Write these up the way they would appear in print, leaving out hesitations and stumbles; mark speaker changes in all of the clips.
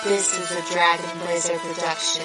Speaker 1: This is a Dragon Blazer production.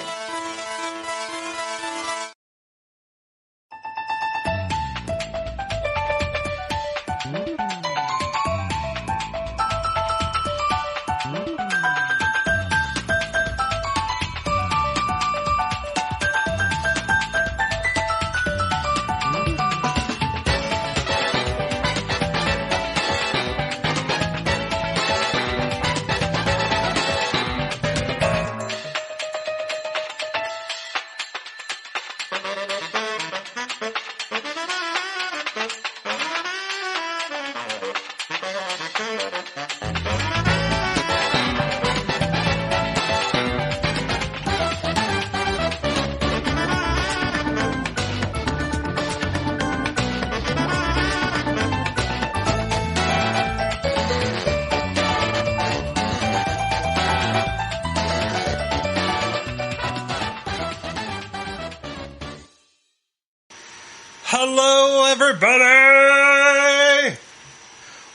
Speaker 2: Hello, everybody!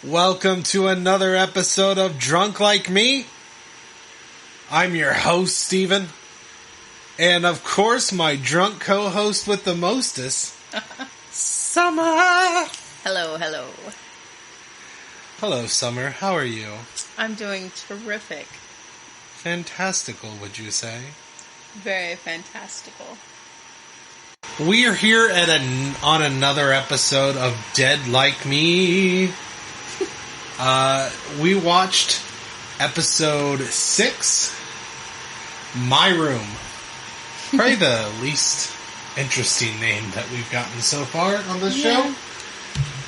Speaker 2: Welcome to another episode of Drunk Like Me. I'm your host, Steven. And of course, my drunk co-host with the mostest, Summer!
Speaker 3: Hello, hello.
Speaker 2: Hello, Summer. How are you?
Speaker 3: I'm doing terrific.
Speaker 2: Fantastical, would you say?
Speaker 3: Very fantastical.
Speaker 2: We are here on another episode of Dead Like Me. We watched episode 6, My Room. Probably the least interesting name that we've gotten so far on this show.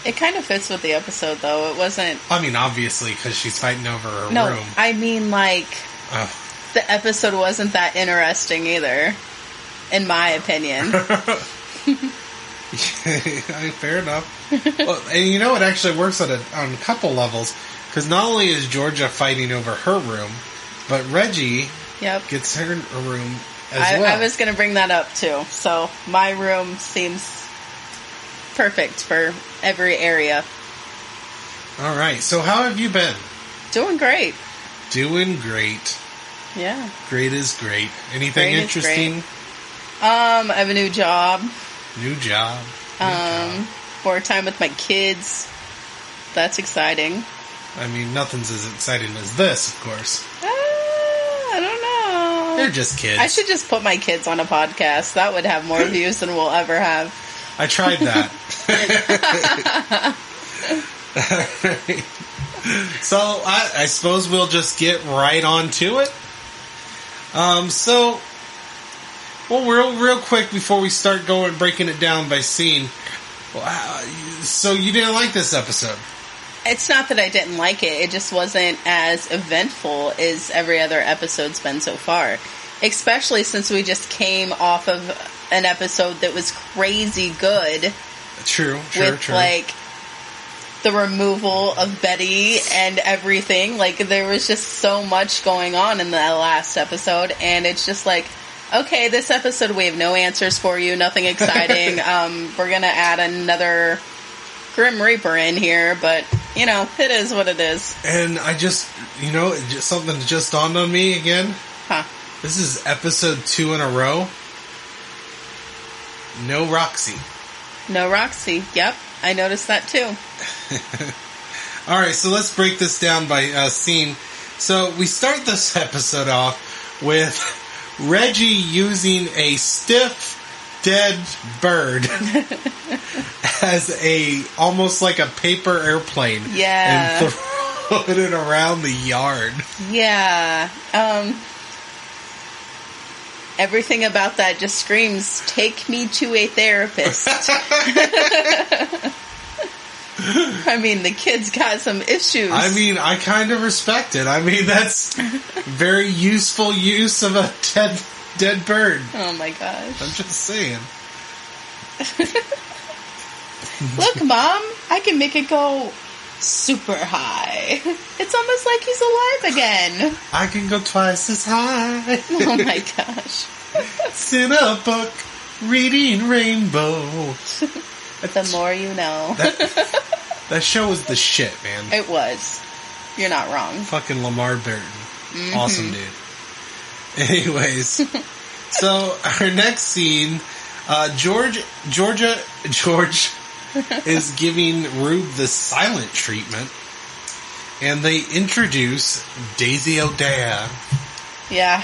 Speaker 3: It kind of fits with the episode, though. It wasn't...
Speaker 2: I mean, obviously, because she's fighting over her room.
Speaker 3: No, I mean, like, the episode wasn't that interesting either. In my opinion.
Speaker 2: Fair enough. Well, and you know, it actually works on a couple levels. Because not only is Georgia fighting over her room, but Reggie gets her room as well.
Speaker 3: I was going to bring that up, too. So, my room seems perfect for every area.
Speaker 2: Alright, so how have you been?
Speaker 3: Doing great.
Speaker 2: Doing great.
Speaker 3: Yeah.
Speaker 2: Great is great. Anything
Speaker 3: great
Speaker 2: interesting?
Speaker 3: I have a new job.
Speaker 2: New job.
Speaker 3: More time with my kids. That's exciting.
Speaker 2: I mean, nothing's as exciting as this, of course.
Speaker 3: I don't know.
Speaker 2: They're just kids.
Speaker 3: I should just put my kids on a podcast. That would have more views than we'll ever have.
Speaker 2: I tried that. So, I suppose we'll just get right on to it. Well, real quick before we start breaking it down by scene. So you didn't like this episode?
Speaker 3: It's not that I didn't like it. It just wasn't as eventful as every other episode's been so far. Especially since we just came off of an episode that was crazy good.
Speaker 2: True.
Speaker 3: With, like, the removal of Betty and everything. Like, there was just so much going on in the last episode. And it's just like... Okay, this episode we have no answers for you, nothing exciting. We're going to add another Grim Reaper in here, but, you know, it is what it is.
Speaker 2: And I just, something just dawned on me again.
Speaker 3: Huh.
Speaker 2: This is episode 2 in a row. No Roxy.
Speaker 3: No Roxy, yep. I noticed that too.
Speaker 2: Alright, so let's break this down by scene. So we start this episode off with... Reggie using a stiff, dead bird as almost like a paper airplane.
Speaker 3: Yeah.
Speaker 2: And throwing it around the yard.
Speaker 3: Yeah. Everything about that just screams, take me to a therapist. I mean, the kid's got some issues.
Speaker 2: I mean, I kind of respect it. I mean, that's very useful use of a dead bird.
Speaker 3: Oh my gosh.
Speaker 2: I'm just saying.
Speaker 3: Look, Mom, I can make it go super high. It's almost like he's alive again.
Speaker 2: I can go twice as high.
Speaker 3: Oh my gosh.
Speaker 2: It's in a book, reading Rainbow.
Speaker 3: The more you know.
Speaker 2: That show was the shit, man.
Speaker 3: It was. You're not wrong.
Speaker 2: Fucking Lamar Burton. Mm-hmm. Awesome dude. Anyways, so our next scene, George is giving Rube the silent treatment, and they introduce Daisy O'Dare.
Speaker 3: Yeah.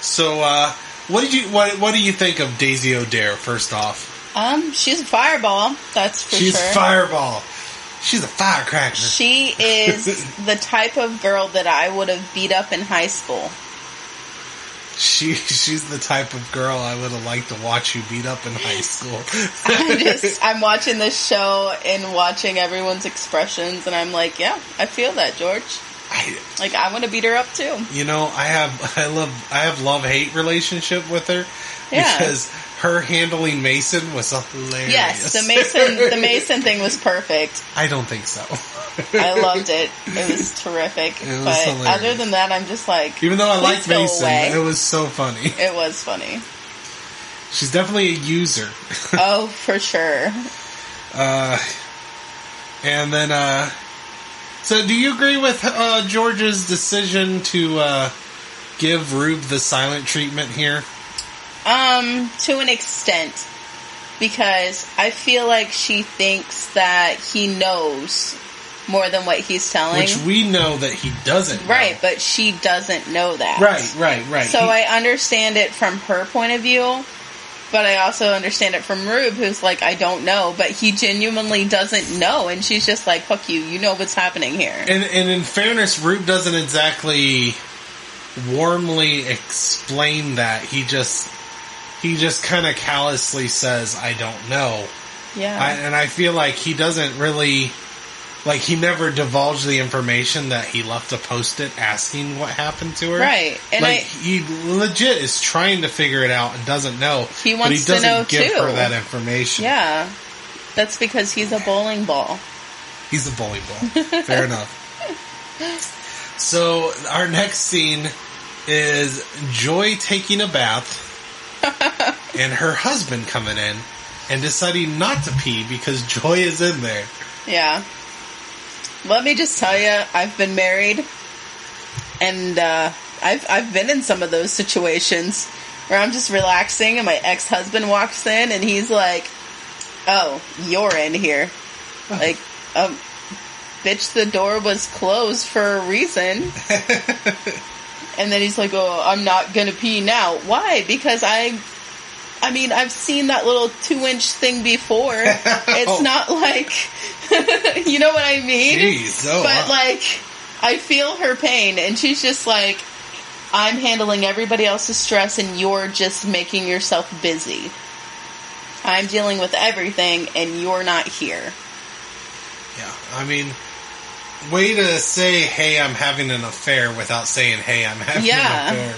Speaker 2: So, what do you think of Daisy O'Dare? First off,
Speaker 3: she's a fireball. That's for sure.
Speaker 2: She's fireball. She's a firecracker.
Speaker 3: She is the type of girl that I would have beat up in high school.
Speaker 2: She's the type of girl I would have liked to watch you beat up in high school.
Speaker 3: I'm watching this show and watching everyone's expressions, and I'm like, yeah, I feel that, George. I want to beat her up too.
Speaker 2: You know, I have love-hate relationship with her because her handling Mason was hilarious.
Speaker 3: Yes, the Mason thing was perfect.
Speaker 2: I don't think so.
Speaker 3: I loved it. It was terrific.
Speaker 2: It was
Speaker 3: but
Speaker 2: hilarious.
Speaker 3: Other than that, I'm just like,
Speaker 2: even though I like Mason,
Speaker 3: away.
Speaker 2: It was so funny.
Speaker 3: It was funny.
Speaker 2: She's definitely a user.
Speaker 3: Oh, for sure.
Speaker 2: And then, so do you agree with George's decision to give Rube the silent treatment here?
Speaker 3: To an extent. Because I feel like she thinks that he knows more than what he's telling.
Speaker 2: Which we know that he doesn't know.
Speaker 3: Right, but she doesn't know that.
Speaker 2: Right.
Speaker 3: So I understand it from her point of view, but I also understand it from Rube, who's like, I don't know, but he genuinely doesn't know, and she's just like, fuck you, you know what's happening here.
Speaker 2: And in fairness, Rube doesn't exactly warmly explain that. He just kind of callously says, I don't know.
Speaker 3: Yeah.
Speaker 2: And I feel like he doesn't really... Like, he never divulged the information that he left a post-it asking what happened to her.
Speaker 3: Right. And
Speaker 2: he legit is trying to figure it out and doesn't know.
Speaker 3: He wants
Speaker 2: but he
Speaker 3: to know,
Speaker 2: doesn't give
Speaker 3: too.
Speaker 2: her that information.
Speaker 3: Yeah. That's because he's a bowling ball.
Speaker 2: He's a bowling ball. Fair enough. So, our next scene is Joy taking a bath and her husband coming in and deciding not to pee because Joy is in there.
Speaker 3: Yeah. Let me just tell you, I've been married, and I've been in some of those situations where I'm just relaxing, and my ex-husband walks in, and he's like, "Oh, you're in here." Like, bitch, the door was closed for a reason. And then he's like, "Oh, I'm not gonna pee now." Why? Because I've seen that little 2-inch thing before. It's not like, you know what I mean?
Speaker 2: Jeez,
Speaker 3: but like, I feel her pain, and she's just like, I'm handling everybody else's stress, and you're just making yourself busy. I'm dealing with everything, and you're not here.
Speaker 2: Yeah, I mean, way to say, hey, I'm having an affair without saying, hey, I'm having an affair.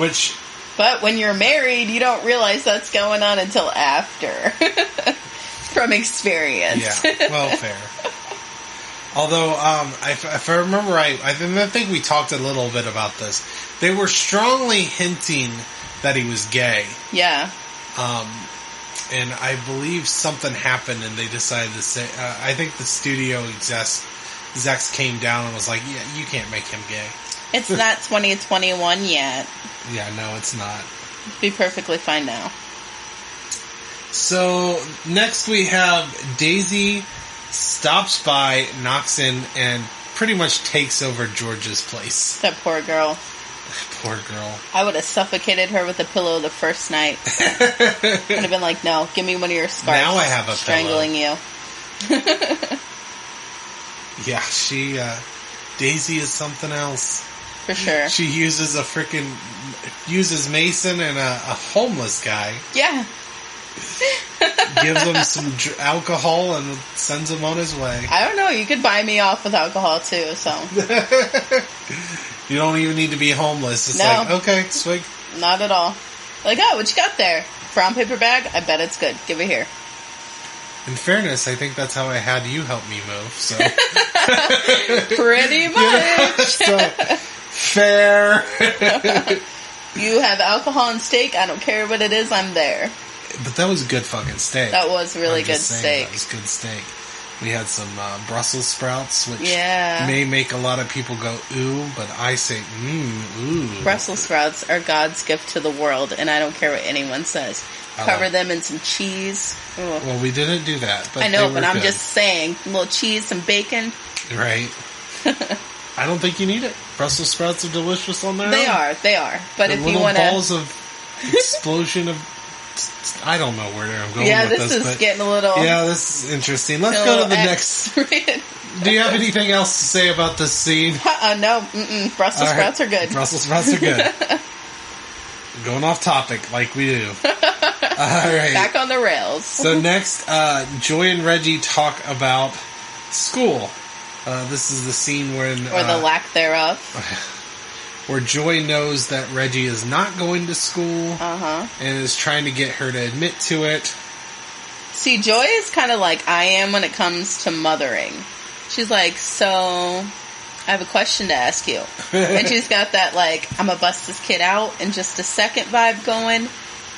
Speaker 2: Which...
Speaker 3: But when you're married, you don't realize that's going on until after. From experience.
Speaker 2: Yeah, well, fair. Although, if I remember right, I think we talked a little bit about this. They were strongly hinting that he was gay.
Speaker 3: Yeah.
Speaker 2: And I believe something happened and they decided to say, I think the studio execs came down and was like, yeah, you can't make him gay.
Speaker 3: It's not 2021 yet.
Speaker 2: Yeah, no, it's not.
Speaker 3: Be perfectly fine now.
Speaker 2: So, next we have Daisy stops by, knocks in, and pretty much takes over George's place.
Speaker 3: That poor girl.
Speaker 2: Poor girl.
Speaker 3: I would have suffocated her with a pillow the first night. Would have been like, no, give me one of your scarves.
Speaker 2: Now I have a
Speaker 3: strangling
Speaker 2: pillow.
Speaker 3: You.
Speaker 2: Yeah, Daisy is something else.
Speaker 3: For sure.
Speaker 2: She uses Mason and a homeless guy.
Speaker 3: Yeah.
Speaker 2: Gives him some alcohol and sends him on his way.
Speaker 3: I don't know. You could buy me off with alcohol too, so.
Speaker 2: You don't even need to be homeless. It's
Speaker 3: no.
Speaker 2: like, okay, swig.
Speaker 3: Not at all. Like, oh, what you got there? Brown paper bag? I bet it's good. Give it here.
Speaker 2: In fairness, I think that's how I had you help me move, so.
Speaker 3: Pretty much.
Speaker 2: So, fair.
Speaker 3: You have alcohol and steak. I don't care what it is. I'm there.
Speaker 2: But that was good fucking steak.
Speaker 3: That was really good steak.
Speaker 2: That was good steak. We had some Brussels sprouts, which
Speaker 3: Yeah.
Speaker 2: may make a lot of people go, ooh, but I say, ooh.
Speaker 3: Brussels sprouts are God's gift to the world, and I don't care what anyone says. Cover them in some cheese. Ugh.
Speaker 2: Well, we didn't do that. But
Speaker 3: I know,
Speaker 2: they
Speaker 3: but
Speaker 2: were
Speaker 3: I'm
Speaker 2: good.
Speaker 3: just saying. A little cheese, some bacon.
Speaker 2: Right. I don't think you need it. Brussels sprouts are delicious on their
Speaker 3: They
Speaker 2: own.
Speaker 3: are. But
Speaker 2: They're
Speaker 3: if you
Speaker 2: little
Speaker 3: want to...
Speaker 2: balls of explosion of... I don't know where I'm going
Speaker 3: Yeah,
Speaker 2: with
Speaker 3: this
Speaker 2: this.
Speaker 3: is getting a little...
Speaker 2: Yeah, this is interesting. Let's go to the next... Do you have anything else to say about this scene?
Speaker 3: No. Brussels sprouts are good.
Speaker 2: Brussels sprouts are good. Going off topic like we do. All right.
Speaker 3: Back on the rails.
Speaker 2: So next, Joy and Reggie talk about school. This is the scene when...
Speaker 3: Or the lack thereof.
Speaker 2: Where Joy knows that Reggie is not going to school. And is trying to get her to admit to it.
Speaker 3: See, Joy is kind of like I am when it comes to mothering. She's like, so, I have a question to ask you. And she's got that, like, I'm gonna bust this kid out in just a second vibe going.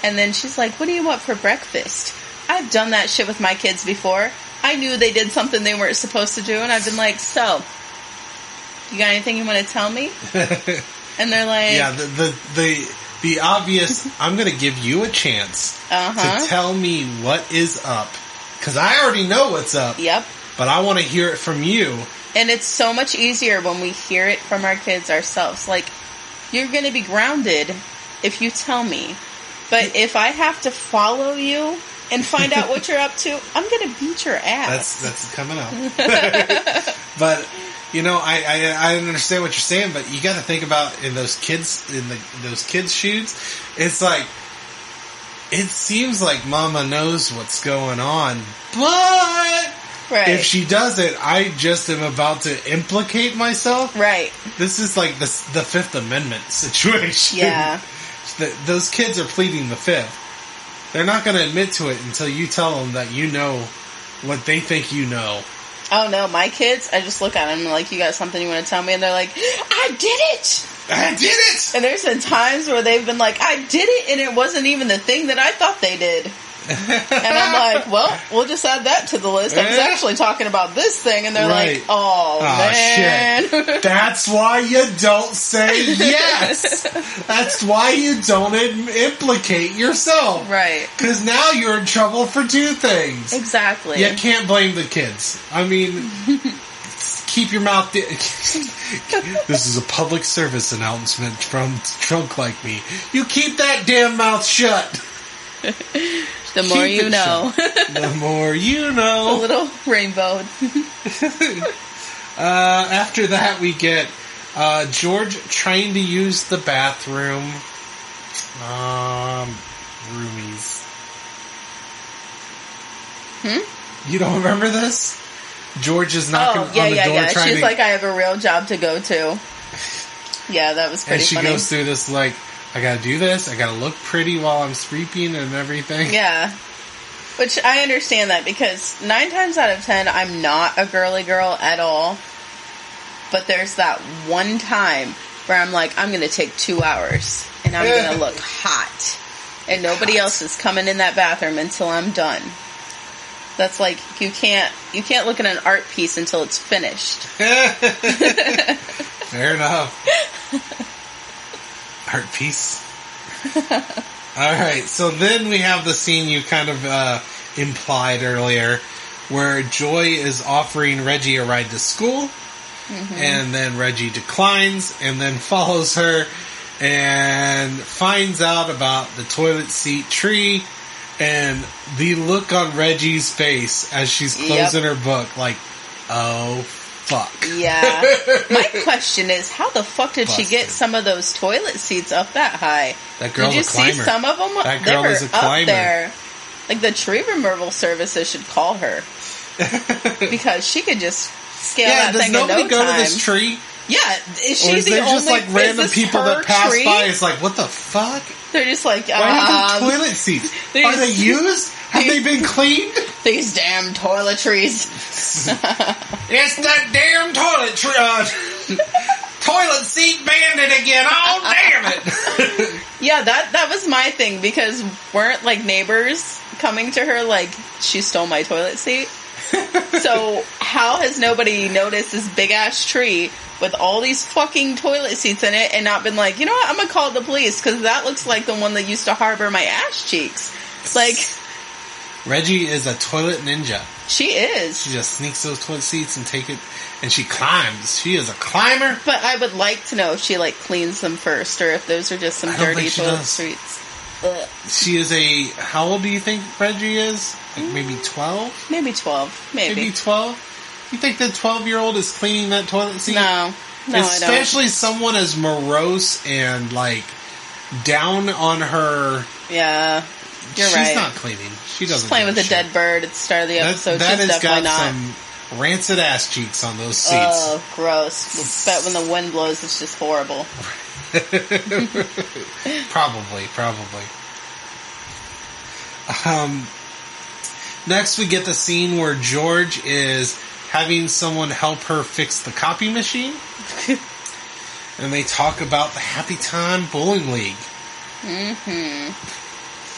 Speaker 3: And then she's like, what do you want for breakfast? I've done that shit with my kids before. I knew they did something they weren't supposed to do, and I've been like, so, you got anything you want to tell me? And they're like...
Speaker 2: Yeah, the obvious, I'm going to give you a chance to tell me what is up. Because I already know what's up.
Speaker 3: Yep.
Speaker 2: But I want to hear it from you.
Speaker 3: And it's so much easier when we hear it from our kids ourselves. Like, you're going to be grounded if you tell me. But if I have to follow you and find out what you're up to, I'm going to beat your ass.
Speaker 2: That's coming up. But, you know, I understand what you're saying, but you got to think about in those kids' shoes. It's like, it seems like Mama knows what's going on, but if she doesn't, I just am about to implicate myself.
Speaker 3: Right.
Speaker 2: This is like the Fifth Amendment situation.
Speaker 3: Yeah.
Speaker 2: Those kids are pleading the Fifth. They're not going to admit to it until you tell them that you know what they think you know.
Speaker 3: Oh no, my kids, I just look at them and I'm like, you got something you want to tell me? And they're like, I did it!
Speaker 2: I did it!
Speaker 3: And there's been times where they've been like, I did it, and it wasn't even the thing that I thought they did. And I'm like, well, we'll just add that to the list. I was actually talking about this thing, and they're like, oh man.
Speaker 2: Shit. That's why you don't say yes. That's why you don't implicate yourself.
Speaker 3: Right.
Speaker 2: Because now you're in trouble for two things.
Speaker 3: Exactly.
Speaker 2: You can't blame the kids. I mean, keep your mouth... This is a public service announcement from Drunk Like Me. You keep that damn mouth shut.
Speaker 3: The more you know.
Speaker 2: The more you know.
Speaker 3: A little rainbow.
Speaker 2: After that, we get George trying to use the bathroom. Roomies. You don't remember this? George is knocking on the door trying
Speaker 3: She's
Speaker 2: to...
Speaker 3: like, I have a real job to go to. Yeah, that was pretty funny.
Speaker 2: And she goes through this like, I gotta do this, I gotta look pretty while I'm sweeping and everything.
Speaker 3: Yeah. Which I understand that because 9 times out of 10, I'm not a girly girl at all. But there's that one time where I'm like, I'm gonna take 2 hours and I'm gonna look hot. And nobody else is coming in that bathroom until I'm done. That's like, you can't look at an art piece until it's finished.
Speaker 2: Fair enough. Art piece. Alright, so then we have the scene you kind of implied earlier, where Joy is offering Reggie a ride to school, and then Reggie declines, and then follows her, and finds out about the toilet seat tree, and the look on Reggie's face as she's closing her book, like, oh, fuck.
Speaker 3: Yeah. My question is, how the fuck did she get some of those toilet seats up that high?
Speaker 2: That girl's
Speaker 3: did you
Speaker 2: a climber.
Speaker 3: see some of them?
Speaker 2: That girl is a climber.
Speaker 3: Up there. Like, the tree removal services should call her. Because she could just scale that thing in no time.
Speaker 2: Does nobody go to this tree?
Speaker 3: Yeah. Is she
Speaker 2: or is
Speaker 3: the
Speaker 2: there
Speaker 3: only...
Speaker 2: just, like, random people that pass by? It's like, what the fuck?
Speaker 3: They're just like,
Speaker 2: why are there toilet seats? Are they used? Have they been cleaned?
Speaker 3: These damn toiletries.
Speaker 2: It's that damn toilet seat bandit again. Oh, damn it.
Speaker 3: Yeah, that was my thing, because weren't, like, neighbors coming to her like, she stole my toilet seat? So how has nobody noticed this big ass tree with all these fucking toilet seats in it and not been like, you know what, I'm gonna call the police because that looks like the one that used to harbor my ass cheeks. Like,
Speaker 2: Reggie is a toilet ninja.
Speaker 3: she is.
Speaker 2: She just sneaks those toilet seats and take it, and she climbs. She is a climber.
Speaker 3: But I would like to know if she like cleans them first or if those are just some
Speaker 2: I don't
Speaker 3: dirty
Speaker 2: think she
Speaker 3: toilet
Speaker 2: does.
Speaker 3: seats. Ugh.
Speaker 2: She is how old do you think Reggie is? Like maybe 12?
Speaker 3: Maybe 12.
Speaker 2: Maybe 12? You think the 12-year-old is cleaning that toilet seat?
Speaker 3: No,
Speaker 2: Especially
Speaker 3: I
Speaker 2: someone as morose and, like, down on her...
Speaker 3: Yeah, you're
Speaker 2: She's
Speaker 3: right.
Speaker 2: not cleaning. She doesn't.
Speaker 3: She's playing with a
Speaker 2: shit.
Speaker 3: dead bird at the start of the episode.
Speaker 2: That
Speaker 3: She's
Speaker 2: has
Speaker 3: definitely
Speaker 2: got
Speaker 3: not.
Speaker 2: some rancid ass cheeks on those seats.
Speaker 3: Oh, gross. Bet when the wind blows, it's just horrible.
Speaker 2: Probably. Next we get the scene where George is having someone help her fix the copy machine. And they talk about the Happy Time Bowling League. Mm-hmm.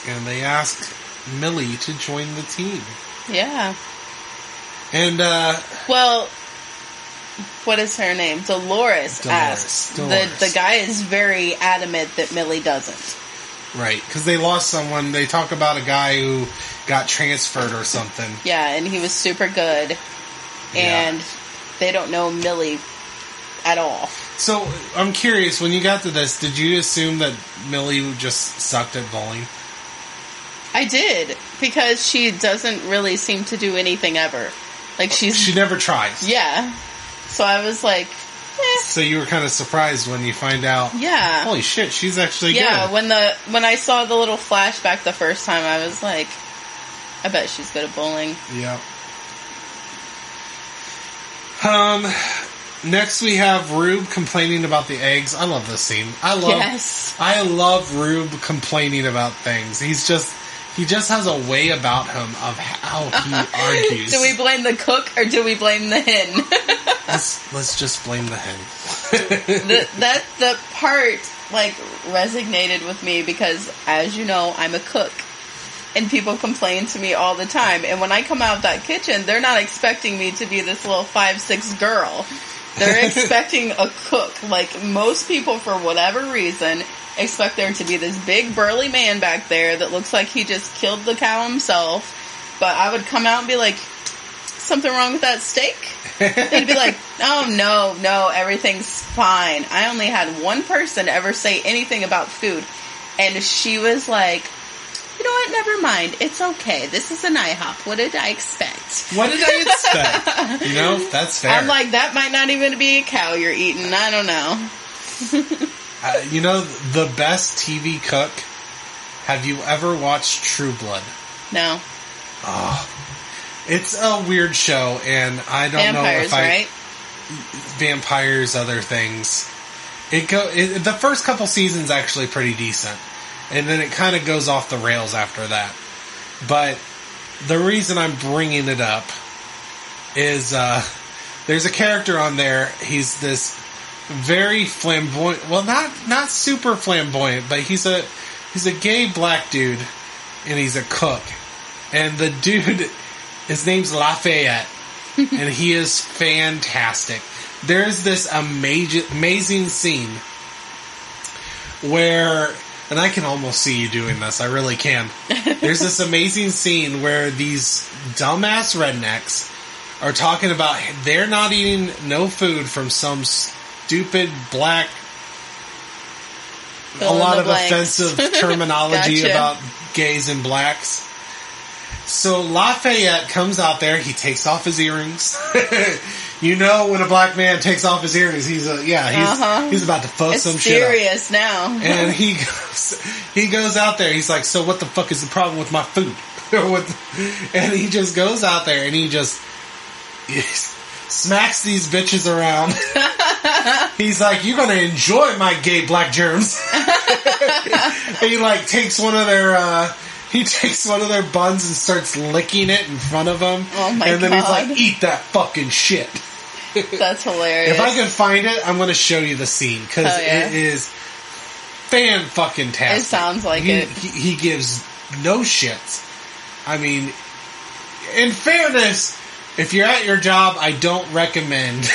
Speaker 2: And they ask Millie to join the team.
Speaker 3: Yeah.
Speaker 2: And,
Speaker 3: well, what is her name? Dolores asks. The guy is very adamant that Millie doesn't.
Speaker 2: Right, because they lost someone. They talk about a guy who got transferred or something.
Speaker 3: Yeah, and he was super good. And they don't know Millie at all.
Speaker 2: So, I'm curious, when you got to this, did you assume that Millie just sucked at bowling?
Speaker 3: I did, because she doesn't really seem to do anything ever. Like,
Speaker 2: She never tries.
Speaker 3: Yeah. So I was like,
Speaker 2: So you were kind of surprised when you find out,
Speaker 3: yeah.
Speaker 2: holy shit, she's actually good.
Speaker 3: Yeah, when I saw the little flashback the first time, I was like, I bet she's good at bowling.
Speaker 2: Yeah. Next we have Rube complaining about the eggs. I love this scene. I love Rube complaining about things. He just has a way about him of how he argues.
Speaker 3: Do we blame the cook or do we blame the hen?
Speaker 2: Let's just blame the hen.
Speaker 3: the part like resonated with me because, as you know, I'm a cook. And people complain to me all the time. And when I come out of that kitchen, they're not expecting me to be this little 5'6" girl. They're expecting a cook. Like, most people, for whatever reason, expect there to be this big burly man back there that looks like he just killed the cow himself. But I would come out and be like, something wrong with that steak? They'd be like, oh, no, everything's fine. I only had one person ever say anything about food. And she was like, you know what, never mind. It's okay. This is an IHOP. What did I expect?
Speaker 2: What did I expect? You know, that's fair.
Speaker 3: I'm like, that might not even be a cow you're eating. I don't know.
Speaker 2: You know, the best TV cook, have you ever watched True Blood?
Speaker 3: No.
Speaker 2: Oh, it's a weird show, and I don't know if
Speaker 3: right?
Speaker 2: Vampires, other things. The first couple seasons actually pretty decent. And then it kind of goes off the rails after that. But the reason I'm bringing it up is there's a character on there. He's this very flamboyant. Well, not super flamboyant, but he's a gay black dude, and he's a cook. And the dude, his name's Lafayette, and he is fantastic. There's this amazing scene where. And I can almost see you doing this. I really can. There's this amazing scene where these dumbass rednecks are talking about they're not eating no food from some stupid black... a lot of offensive terminology about gays and blacks. So Lafayette comes out there. He takes off his earrings. You know, when a black man takes off his earrings, he's about to fuck some shit up.
Speaker 3: It's serious now.
Speaker 2: And he goes out there. He's like, so what the fuck is the problem with my food? And he just goes out there and he smacks these bitches around. He's like, you're gonna enjoy my gay black germs. And he like takes one of their buns and starts licking it in front of them.
Speaker 3: Oh my god.
Speaker 2: And then he's like, eat that fucking shit.
Speaker 3: That's hilarious.
Speaker 2: If I can find it, I'm going to show you the scene, because it is fan-fucking-tastic.
Speaker 3: It sounds like it.
Speaker 2: He gives no shits. I mean, in fairness, if you're at your job, I don't recommend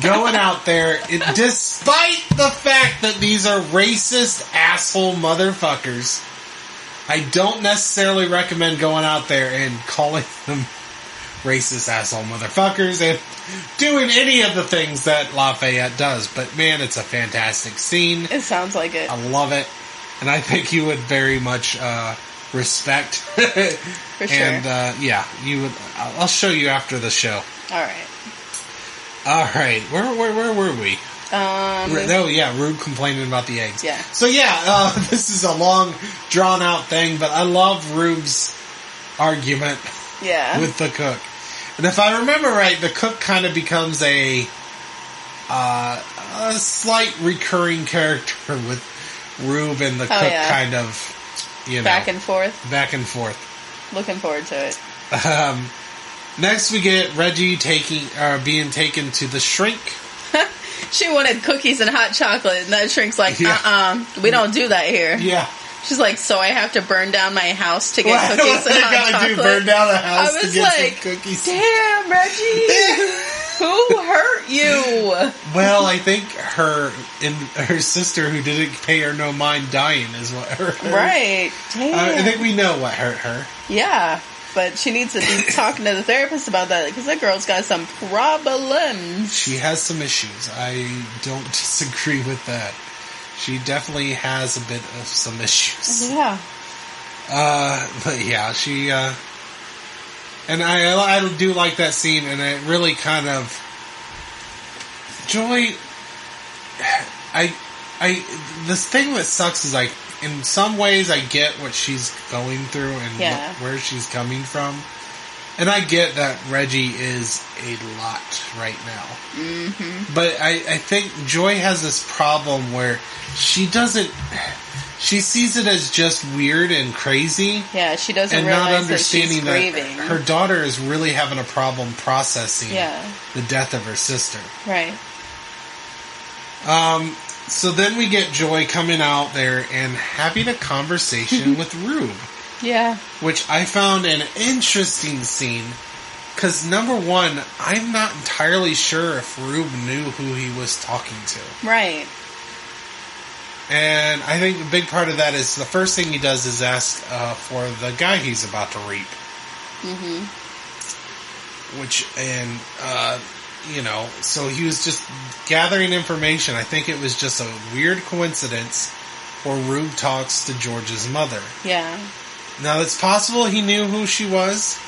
Speaker 2: going out there, despite the fact that these are racist asshole motherfuckers. I don't necessarily recommend going out there and calling them racist asshole motherfuckers and doing any of the things that Lafayette does. But man, it's a fantastic scene.
Speaker 3: It sounds like it.
Speaker 2: I love it. And I think you would very much respect.
Speaker 3: For sure.
Speaker 2: And yeah, you would. I'll show you after the show.
Speaker 3: Alright.
Speaker 2: Alright, where were we? Oh yeah, Rube complaining about the eggs.
Speaker 3: Yeah.
Speaker 2: So yeah, this is a long, drawn out thing, but I love Rube's argument with the cook. And if I remember right, the cook kind of becomes a slight recurring character with Rube and the cook kind of, you know.
Speaker 3: Back and forth.
Speaker 2: Back and forth.
Speaker 3: Looking forward to it.
Speaker 2: Next we get Reggie being taken to the shrink.
Speaker 3: She wanted cookies and hot chocolate, and that shrink's like, we don't do that here.
Speaker 2: Yeah.
Speaker 3: She's like, so I have to burn down my house to get cookies and hot chocolate?
Speaker 2: Burn down the house
Speaker 3: I was
Speaker 2: to get
Speaker 3: like,
Speaker 2: some cookies.
Speaker 3: Damn, Reggie! Who hurt you?
Speaker 2: Well, I think her sister, who didn't pay her no mind dying, is what hurt her.
Speaker 3: Right. Damn.
Speaker 2: I think we know what hurt her.
Speaker 3: Yeah. But she needs to be talking to the therapist about that, because that girl's got some problems.
Speaker 2: She has some issues. I don't disagree with that. She definitely has a bit of some issues.
Speaker 3: Yeah.
Speaker 2: But yeah, she, and I do like that scene, and it really kind of, Joy, this thing that sucks is like, in some ways I get what she's going through and where she's coming from. And I get that Reggie is a lot right now. Mm-hmm. But I think Joy has this problem where she sees it as just weird and crazy.
Speaker 3: Yeah, she doesn't
Speaker 2: and
Speaker 3: realize
Speaker 2: not understanding
Speaker 3: that she's grieving.
Speaker 2: Her daughter is really having a problem processing the death of her sister.
Speaker 3: Right.
Speaker 2: So then we get Joy coming out there and having a conversation with Rube.
Speaker 3: Yeah.
Speaker 2: Which I found an interesting scene. Because, number one, I'm not entirely sure if Rube knew who he was talking to. Right. And I think a big part of that is the first thing he does is ask for the guy he's about to reap. Mm-hmm. So he was just gathering information. I think it was just a weird coincidence where Rube talks to George's mother. Yeah. Now, it's possible he knew who she was,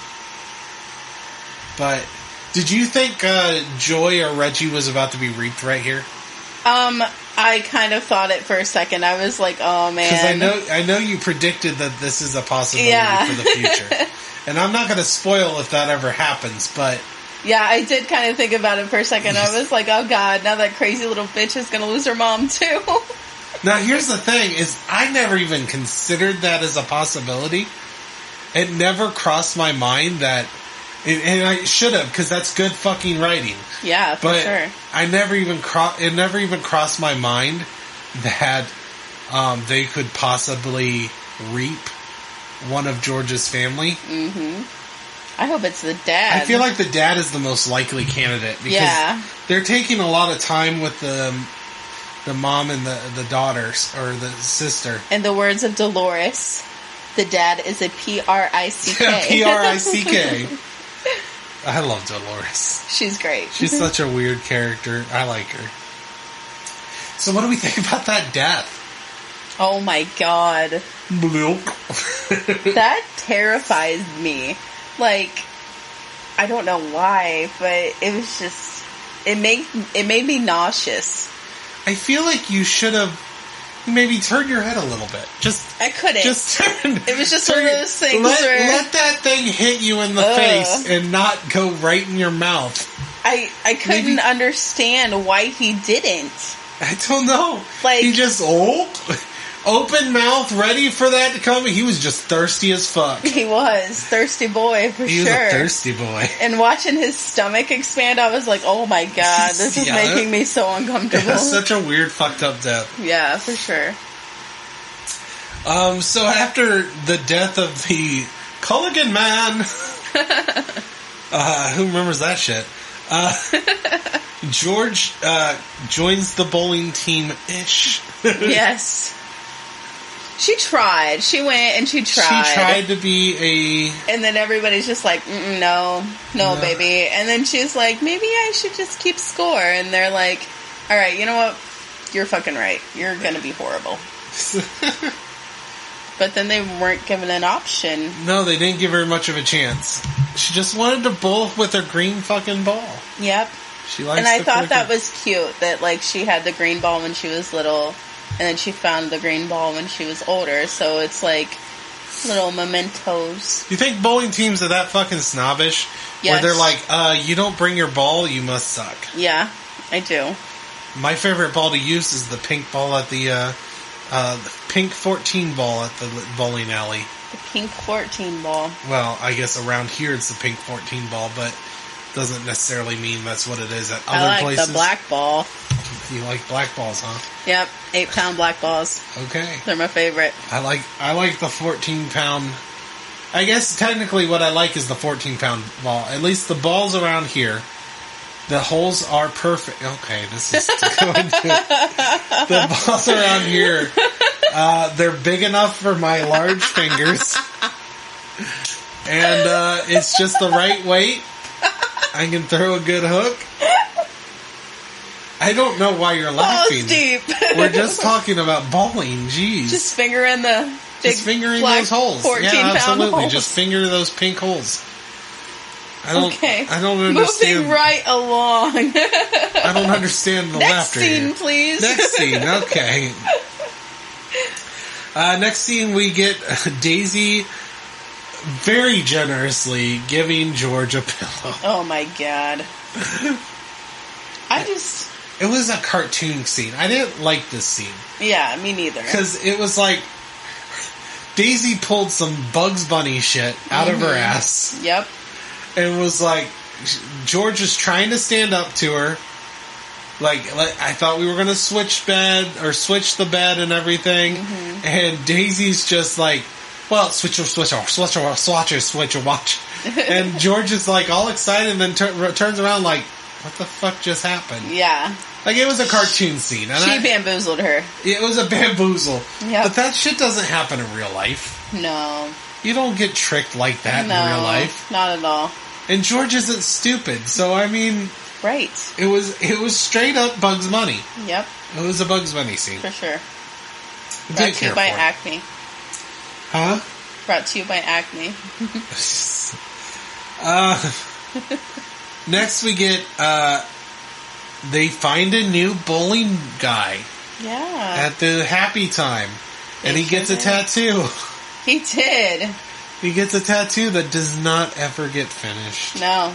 Speaker 2: but did you think Joy or Reggie was about to be reaped right here?
Speaker 3: I kind of thought it for a second. I was like, oh, man.
Speaker 2: Because I know you predicted that this is a possibility for the future. And I'm not going to spoil if that ever happens, but...
Speaker 3: Yeah, I did kind of think about it for a second. I was like, oh, God, now that crazy little bitch is going to lose her mom, too.
Speaker 2: Now, here's the thing, is I never even considered that as a possibility. It never crossed my mind that... And I should have, because that's good fucking writing.
Speaker 3: Yeah, for sure.
Speaker 2: It never even crossed my mind that they could possibly reap one of George's family.
Speaker 3: Mm-hmm. I hope it's the dad.
Speaker 2: I feel like the dad is the most likely candidate, because they're taking a lot of time with the mom and the daughters, or the sister.
Speaker 3: In the words of Dolores, the dad is a P-R-I-C-K.
Speaker 2: P-R-I-C-K. I love Dolores.
Speaker 3: She's great.
Speaker 2: She's such a weird character. I like her. So what do we think about that death?
Speaker 3: Oh my God. That terrifies me. Like, I don't know why, but it was just, it made me nauseous.
Speaker 2: I feel like you should have maybe turned your head a little bit.
Speaker 3: I couldn't.
Speaker 2: Just turn.
Speaker 3: It was just one of those things where...
Speaker 2: Let that thing hit you in the face and not go right in your mouth.
Speaker 3: I couldn't understand why he didn't.
Speaker 2: I don't know.
Speaker 3: Like,
Speaker 2: he just, open mouth, ready for that to come. He was just thirsty as fuck.
Speaker 3: He was. Thirsty boy, for sure.
Speaker 2: He was a thirsty boy.
Speaker 3: And watching his stomach expand, I was like, oh my God, this is making me so uncomfortable.
Speaker 2: It's such a weird, fucked up death.
Speaker 3: Yeah, for sure.
Speaker 2: So after the death of the Culligan man, Who remembers that shit? George joins the bowling team-ish.
Speaker 3: Yes. She tried. She went and she tried.
Speaker 2: She tried to be a...
Speaker 3: And then everybody's just like, no, baby. And then she's like, maybe I should just keep score. And they're like, all right, you know what? You're fucking right. You're going to be horrible. But then they weren't given an option.
Speaker 2: No, they didn't give her much of a chance. She just wanted to bowl with her green fucking ball.
Speaker 3: Yep.
Speaker 2: She likes.
Speaker 3: And I thought that was cute that like she had the green ball when she was little, and then she found the green ball when she was older. So it's like little mementos.
Speaker 2: You think bowling teams are that fucking snobbish?
Speaker 3: Yes.
Speaker 2: Where they're like, you don't bring your ball, you must suck.
Speaker 3: Yeah, I do.
Speaker 2: My favorite ball to use is the pink ball at the pink 14 ball at the bowling alley.
Speaker 3: The pink 14 ball.
Speaker 2: Well, I guess around here it's the pink 14 ball, but doesn't necessarily mean that's what it is at other
Speaker 3: I like
Speaker 2: places.
Speaker 3: the black ball.
Speaker 2: You like black balls, huh?
Speaker 3: Yep, 8-pound black balls.
Speaker 2: Okay.
Speaker 3: They're my favorite.
Speaker 2: I like the 14-pound. I guess technically what I like is the 14-pound ball. At least the balls around here, the holes are perfect. Okay, this is going to... The balls around here, they're big enough for my large fingers. And it's just the right weight. I can throw a good hook. I don't know why you're laughing.
Speaker 3: Balls deep.
Speaker 2: We're just talking about bowling. Jeez.
Speaker 3: Just fingering the big
Speaker 2: just fingering
Speaker 3: black
Speaker 2: those holes.
Speaker 3: 14-pound
Speaker 2: absolutely.
Speaker 3: holes.
Speaker 2: Just finger those pink holes. I don't understand.
Speaker 3: Moving right along.
Speaker 2: I don't understand the
Speaker 3: Next
Speaker 2: laughter
Speaker 3: scene,
Speaker 2: here.
Speaker 3: please.
Speaker 2: Next scene, okay. Next scene, we get Daisy very generously giving George a pillow.
Speaker 3: Oh my god.
Speaker 2: It was a cartoon scene. I didn't like this scene.
Speaker 3: Yeah, me neither.
Speaker 2: Because it was like Daisy pulled some Bugs Bunny shit out of her ass.
Speaker 3: Yep.
Speaker 2: And was like, George is trying to stand up to her. Like I thought we were going to switch the bed and everything. And Daisy's just like, well, switch or watch. And George is like all excited and then turns around like, what the fuck just happened?
Speaker 3: Yeah.
Speaker 2: Like, it was a cartoon scene. And
Speaker 3: she bamboozled her.
Speaker 2: It was a bamboozle.
Speaker 3: Yep.
Speaker 2: But that shit doesn't happen in real life.
Speaker 3: No.
Speaker 2: You don't get tricked like that in real life.
Speaker 3: Not at all.
Speaker 2: And George isn't stupid. So, I mean...
Speaker 3: Right.
Speaker 2: It was straight up Bugs Bunny.
Speaker 3: Yep.
Speaker 2: It was a Bugs Bunny scene.
Speaker 3: For sure.
Speaker 2: Brought
Speaker 3: to you by Acme.
Speaker 2: Huh?
Speaker 3: Brought to you by Acme.
Speaker 2: Next we get, they find a new bowling guy.
Speaker 3: Yeah.
Speaker 2: At the happy time. And he gets a tattoo.
Speaker 3: He did.
Speaker 2: He gets a tattoo that does not ever get finished.
Speaker 3: No.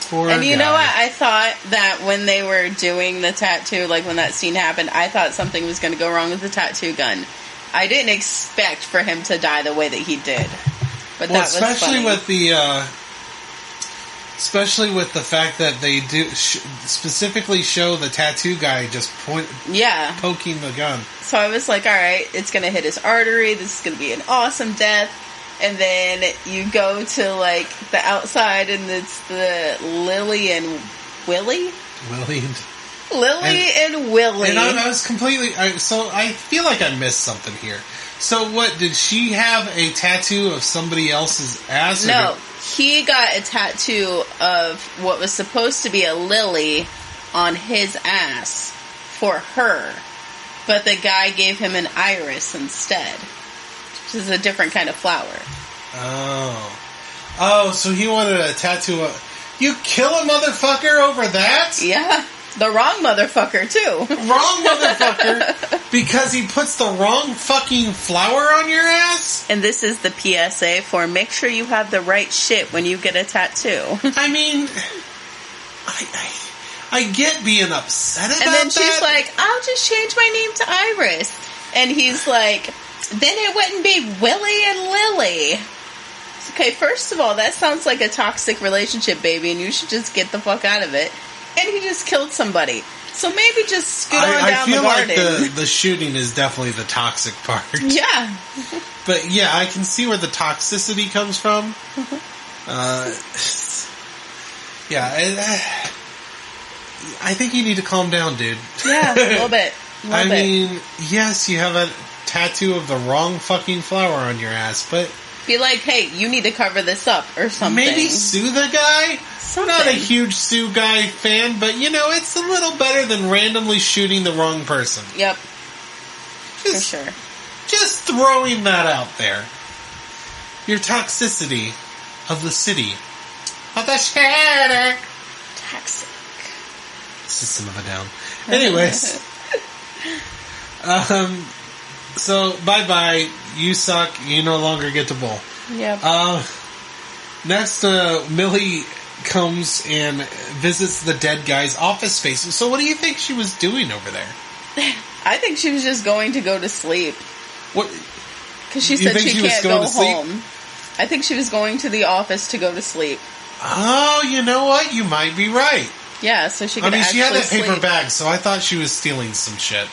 Speaker 2: Poor
Speaker 3: and you
Speaker 2: guy.
Speaker 3: know what? I thought that when they were doing the tattoo, like when that scene happened, I thought something was going to go wrong with the tattoo gun. I didn't expect for him to die the way that he did. But that was
Speaker 2: especially
Speaker 3: funny.
Speaker 2: with the... especially with the fact that they do specifically show the tattoo guy just poking the gun.
Speaker 3: So I was like, all right, it's going to hit his artery. This is going to be an awesome death. And then you go to, like, the outside, and it's the Lily and Willie?
Speaker 2: Lily
Speaker 3: and Willie.
Speaker 2: And I was completely... so I feel like I missed something here. So what, did she have a tattoo of somebody else's ass?
Speaker 3: No, he got a tattoo of what was supposed to be a lily on his ass for her. But the guy gave him an iris instead. Which is a different kind of flower.
Speaker 2: Oh, so he wanted a tattoo of... You kill a motherfucker over that?
Speaker 3: Yeah. The wrong motherfucker, too.
Speaker 2: Wrong motherfucker? Because he puts the wrong fucking flower on your ass?
Speaker 3: And this is the PSA for make sure you have the right shit when you get a tattoo.
Speaker 2: I mean... I get being upset about that.
Speaker 3: And then she's like, I'll just change my name to Iris. And he's like, then it wouldn't be Willie and Lily. Okay, first of all, that sounds like a toxic relationship, baby, and you should just get the fuck out of it. And he just killed somebody. So maybe just scoot on down the garden.
Speaker 2: I feel like the shooting is definitely the toxic part.
Speaker 3: Yeah.
Speaker 2: But yeah, I can see where the toxicity comes from. Yeah, I think you need to calm down, dude.
Speaker 3: Yeah, a little bit.
Speaker 2: I mean, yes, you have a tattoo of the wrong fucking flower on your ass, but...
Speaker 3: Be like, hey, you need to cover this up or something.
Speaker 2: Maybe sue the guy?
Speaker 3: Something.
Speaker 2: I'm not a huge Sue Guy fan, but, it's a little better than randomly shooting the wrong person.
Speaker 3: Yep.
Speaker 2: For
Speaker 3: sure.
Speaker 2: Just throwing that out there. Your toxicity of the city. Of the city.
Speaker 3: Toxic.
Speaker 2: System of a Down. Anyways. So, bye-bye. You suck. You no longer get to bowl.
Speaker 3: Yep.
Speaker 2: Next, Millie comes and visits the dead guy's office space. So what do you think she was doing over there?
Speaker 3: I think she was just going to go to sleep.
Speaker 2: What?
Speaker 3: Because she said she can't go home. I think she was going to the office to go to sleep.
Speaker 2: Oh, you know what? You might be right.
Speaker 3: Yeah, so she could
Speaker 2: she had that paper
Speaker 3: sleep.
Speaker 2: bag, so I thought she was stealing some shit.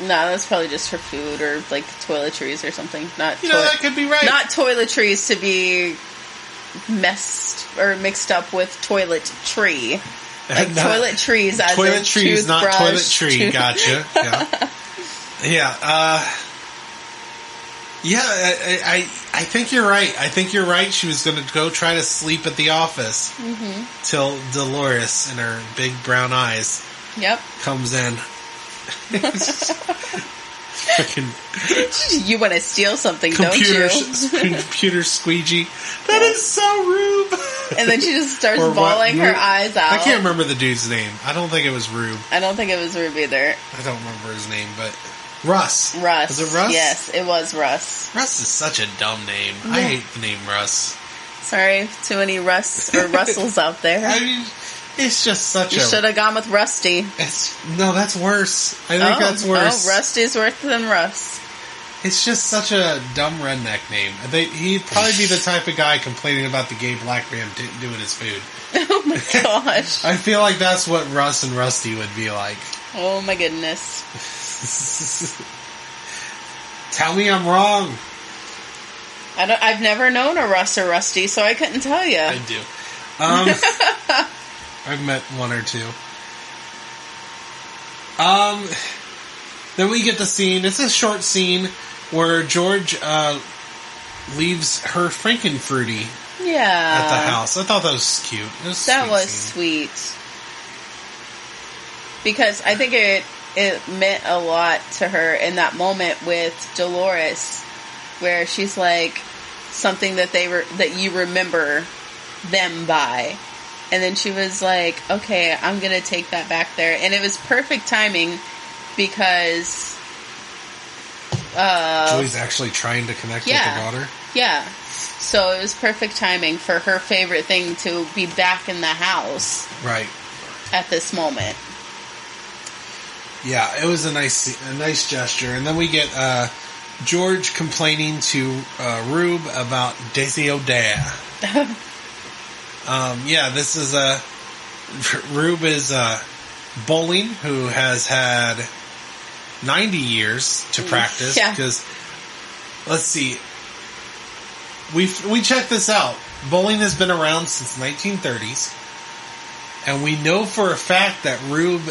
Speaker 3: No, that's probably just for food or, like, toiletries or something.
Speaker 2: That could be right.
Speaker 3: Not toiletries to be mixed up with toilet tree. Like toiletries as
Speaker 2: toilet
Speaker 3: in
Speaker 2: trees, not
Speaker 3: toothbrush,
Speaker 2: toilet tree. Gotcha. Yeah. I think you're right. I think you're right. She was going to go try to sleep at the office till Dolores in her big brown eyes comes in.
Speaker 3: You want to steal something, don't you?
Speaker 2: Computer squeegee. That is so Rube.
Speaker 3: And then she just starts bawling her eyes out.
Speaker 2: I can't remember the dude's name. I don't think it was Rube.
Speaker 3: I don't think it was Rube either.
Speaker 2: I don't remember his name, but Russ.
Speaker 3: Was
Speaker 2: it Russ?
Speaker 3: Yes, it was Russ.
Speaker 2: Russ is such a dumb name. Yeah. I hate the name Russ.
Speaker 3: Sorry, too many Russ or Russells out there.
Speaker 2: I mean, it's just such
Speaker 3: You should have gone with Rusty.
Speaker 2: No, that's worse. I think that's worse.
Speaker 3: Oh, Rusty's worse than Russ.
Speaker 2: It's just such a dumb redneck name. He'd probably be the type of guy complaining about the gay black man doing his food.
Speaker 3: Oh my gosh.
Speaker 2: I feel like that's what Russ and Rusty would be like.
Speaker 3: Oh my goodness.
Speaker 2: Tell me I'm wrong.
Speaker 3: I've never known a Russ or Rusty, so I couldn't tell you.
Speaker 2: I do. I've met one or two. Then we get the scene. It's a short scene where George leaves her Frankenfruity at the house. I thought that was cute.
Speaker 3: That was sweet. Because I think it meant a lot to her in that moment with Dolores, where she's like, something that you remember them by. And then she was like, okay, I'm going to take that back there. And it was perfect timing because...
Speaker 2: Joey's actually trying to connect with her daughter?
Speaker 3: Yeah. So it was perfect timing for her favorite thing to be back in the house.
Speaker 2: Right.
Speaker 3: At this moment.
Speaker 2: Yeah, it was a nice gesture. And then we get George complaining to Rube about Daisy O'Dare. This is Rube is Bowling, who has had 90 years to practice.
Speaker 3: Yeah.
Speaker 2: Because, let's see, we checked this out. Bowling has been around since 1930s. And we know for a fact that Rube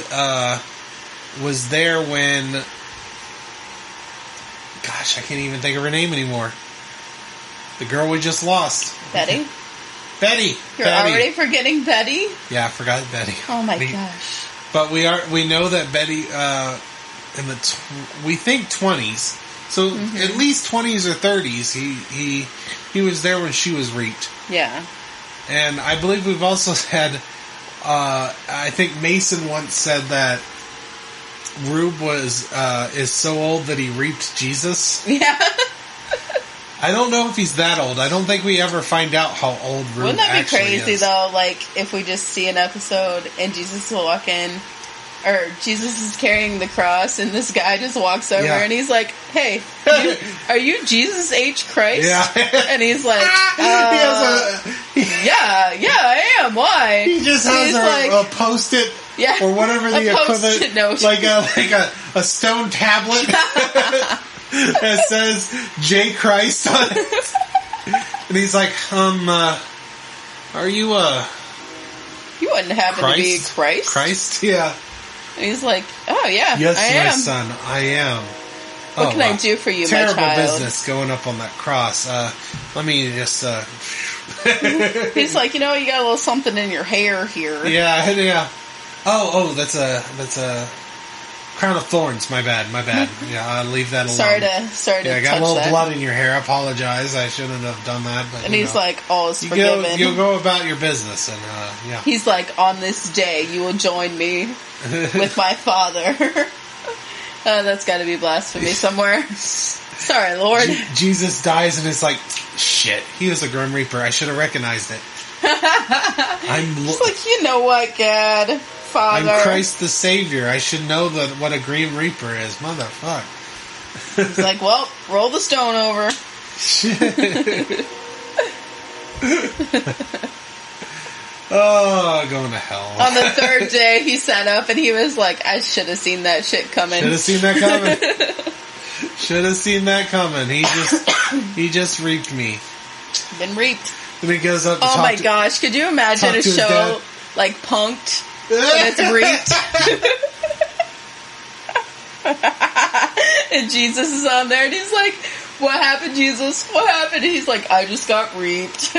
Speaker 2: was there when... Gosh, I can't even think of her name anymore. The girl we just lost.
Speaker 3: Betty?
Speaker 2: Betty.
Speaker 3: You're already forgetting Betty?
Speaker 2: Yeah, I forgot Betty.
Speaker 3: Oh my gosh.
Speaker 2: But we know that Betty in the we think 20s. So at least 20s or 30s he was there when she was reaped.
Speaker 3: Yeah.
Speaker 2: And I believe we've also had I think Mason once said that Rube is so old that he reaped Jesus.
Speaker 3: Yeah.
Speaker 2: I don't know if he's that old. I don't think we ever find out how old Rube
Speaker 3: Wouldn't that be
Speaker 2: actually
Speaker 3: crazy
Speaker 2: is.
Speaker 3: though? Like if we just see an episode and Jesus will walk in, or Jesus is carrying the cross, and this guy just walks over and he's like, "Hey, are you Jesus H. Christ?"
Speaker 2: Yeah,
Speaker 3: and he's like, "Yeah, I am. Why?"
Speaker 2: He just has a Post-it.
Speaker 3: Yeah.
Speaker 2: Or whatever the equivalent,
Speaker 3: note.
Speaker 2: like a stone tablet that says J. Christ on it. And he's like, are you
Speaker 3: You wouldn't happen to be Christ?
Speaker 2: Christ, yeah.
Speaker 3: And he's like, oh yeah,
Speaker 2: yes,
Speaker 3: I am.
Speaker 2: my son, I am.
Speaker 3: What can I do for you,
Speaker 2: Terrible
Speaker 3: my child?
Speaker 2: business going up on that cross. Let me just...
Speaker 3: He's like, you got a little something in your hair here.
Speaker 2: Yeah. Oh, that's a crown of thorns. My bad. Yeah, I'll leave that alone.
Speaker 3: Sorry to
Speaker 2: Yeah, I got
Speaker 3: touch
Speaker 2: a little
Speaker 3: that.
Speaker 2: blood in your hair. I apologize. I shouldn't have done that. But,
Speaker 3: and he's like, all is forgiven.
Speaker 2: You'll go about your business, and yeah.
Speaker 3: He's like, on this day, you will join me with my Father. That's got to be blasphemy somewhere. Sorry, Lord.
Speaker 2: Jesus dies, and it's like, shit. He was a Grim Reaper. I should have recognized it.
Speaker 3: It's like, you know what, God, Father.
Speaker 2: I'm Christ the Savior. I should know what a Grim Reaper is. Motherfuck.
Speaker 3: He's like, well, roll the stone over.
Speaker 2: Oh, going to hell.
Speaker 3: On the third day, he sat up and he was like, I should have seen that shit coming.
Speaker 2: Should have seen that coming. He just reaped me.
Speaker 3: Been reaped.
Speaker 2: And he goes up to
Speaker 3: oh my gosh, could you imagine a show like Punk'd and it's reaped? And Jesus is on there and he's like, what happened, Jesus? What happened? And he's like, I just got reaped.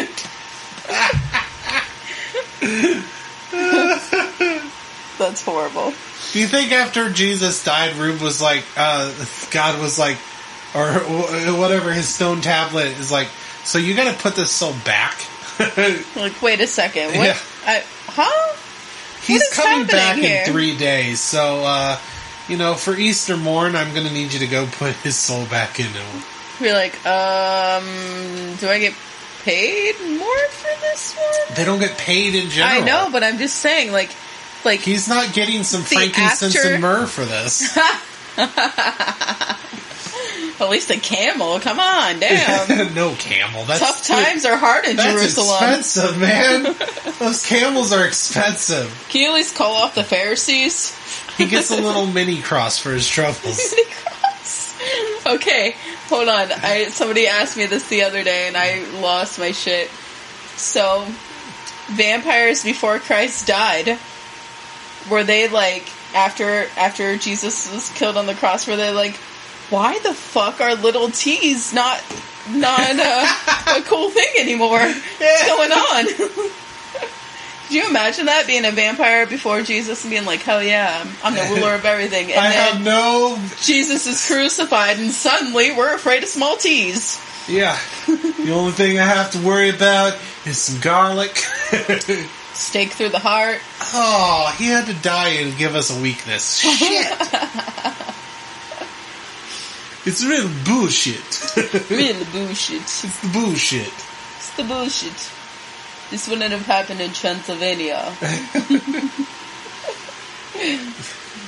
Speaker 3: That's horrible.
Speaker 2: Do you think after Jesus died, Rube was like, God was like, or whatever, his stone tablet is like, so you gotta put this soul back?
Speaker 3: Like, wait a second. What?
Speaker 2: Yeah.
Speaker 3: Huh?
Speaker 2: He's coming back
Speaker 3: here?
Speaker 2: in 3 days, so, for Easter morn, I'm gonna need you to go put his soul back into him.
Speaker 3: We're like, do I get paid more for this one?
Speaker 2: They don't get paid in general.
Speaker 3: I know, but I'm just saying, like
Speaker 2: he's not getting some frankincense and myrrh for this.
Speaker 3: At least a camel. Come on, damn.
Speaker 2: No camel.
Speaker 3: Tough times are hard in Jerusalem.
Speaker 2: That's expensive, man. Those camels are expensive.
Speaker 3: Can you at least call off the Pharisees?
Speaker 2: He gets a little mini cross for his troubles.
Speaker 3: Mini cross. Okay, hold on. Somebody asked me this the other day, and I lost my shit. So, vampires before Christ died, were they like after Jesus was killed on the cross? Were they like, why the fuck are little T's not a cool thing anymore? What's going on? Could you imagine that, being a vampire before Jesus and being like, hell yeah, I'm the ruler of everything. And Jesus is crucified and suddenly we're afraid of small T's.
Speaker 2: Yeah. The only thing I have to worry about is some garlic.
Speaker 3: Stake through the heart.
Speaker 2: Oh, he had to die and give us a weakness. Shit. It's real bullshit.
Speaker 3: Real bullshit.
Speaker 2: It's the bullshit.
Speaker 3: It's the bullshit. This wouldn't have happened in Transylvania.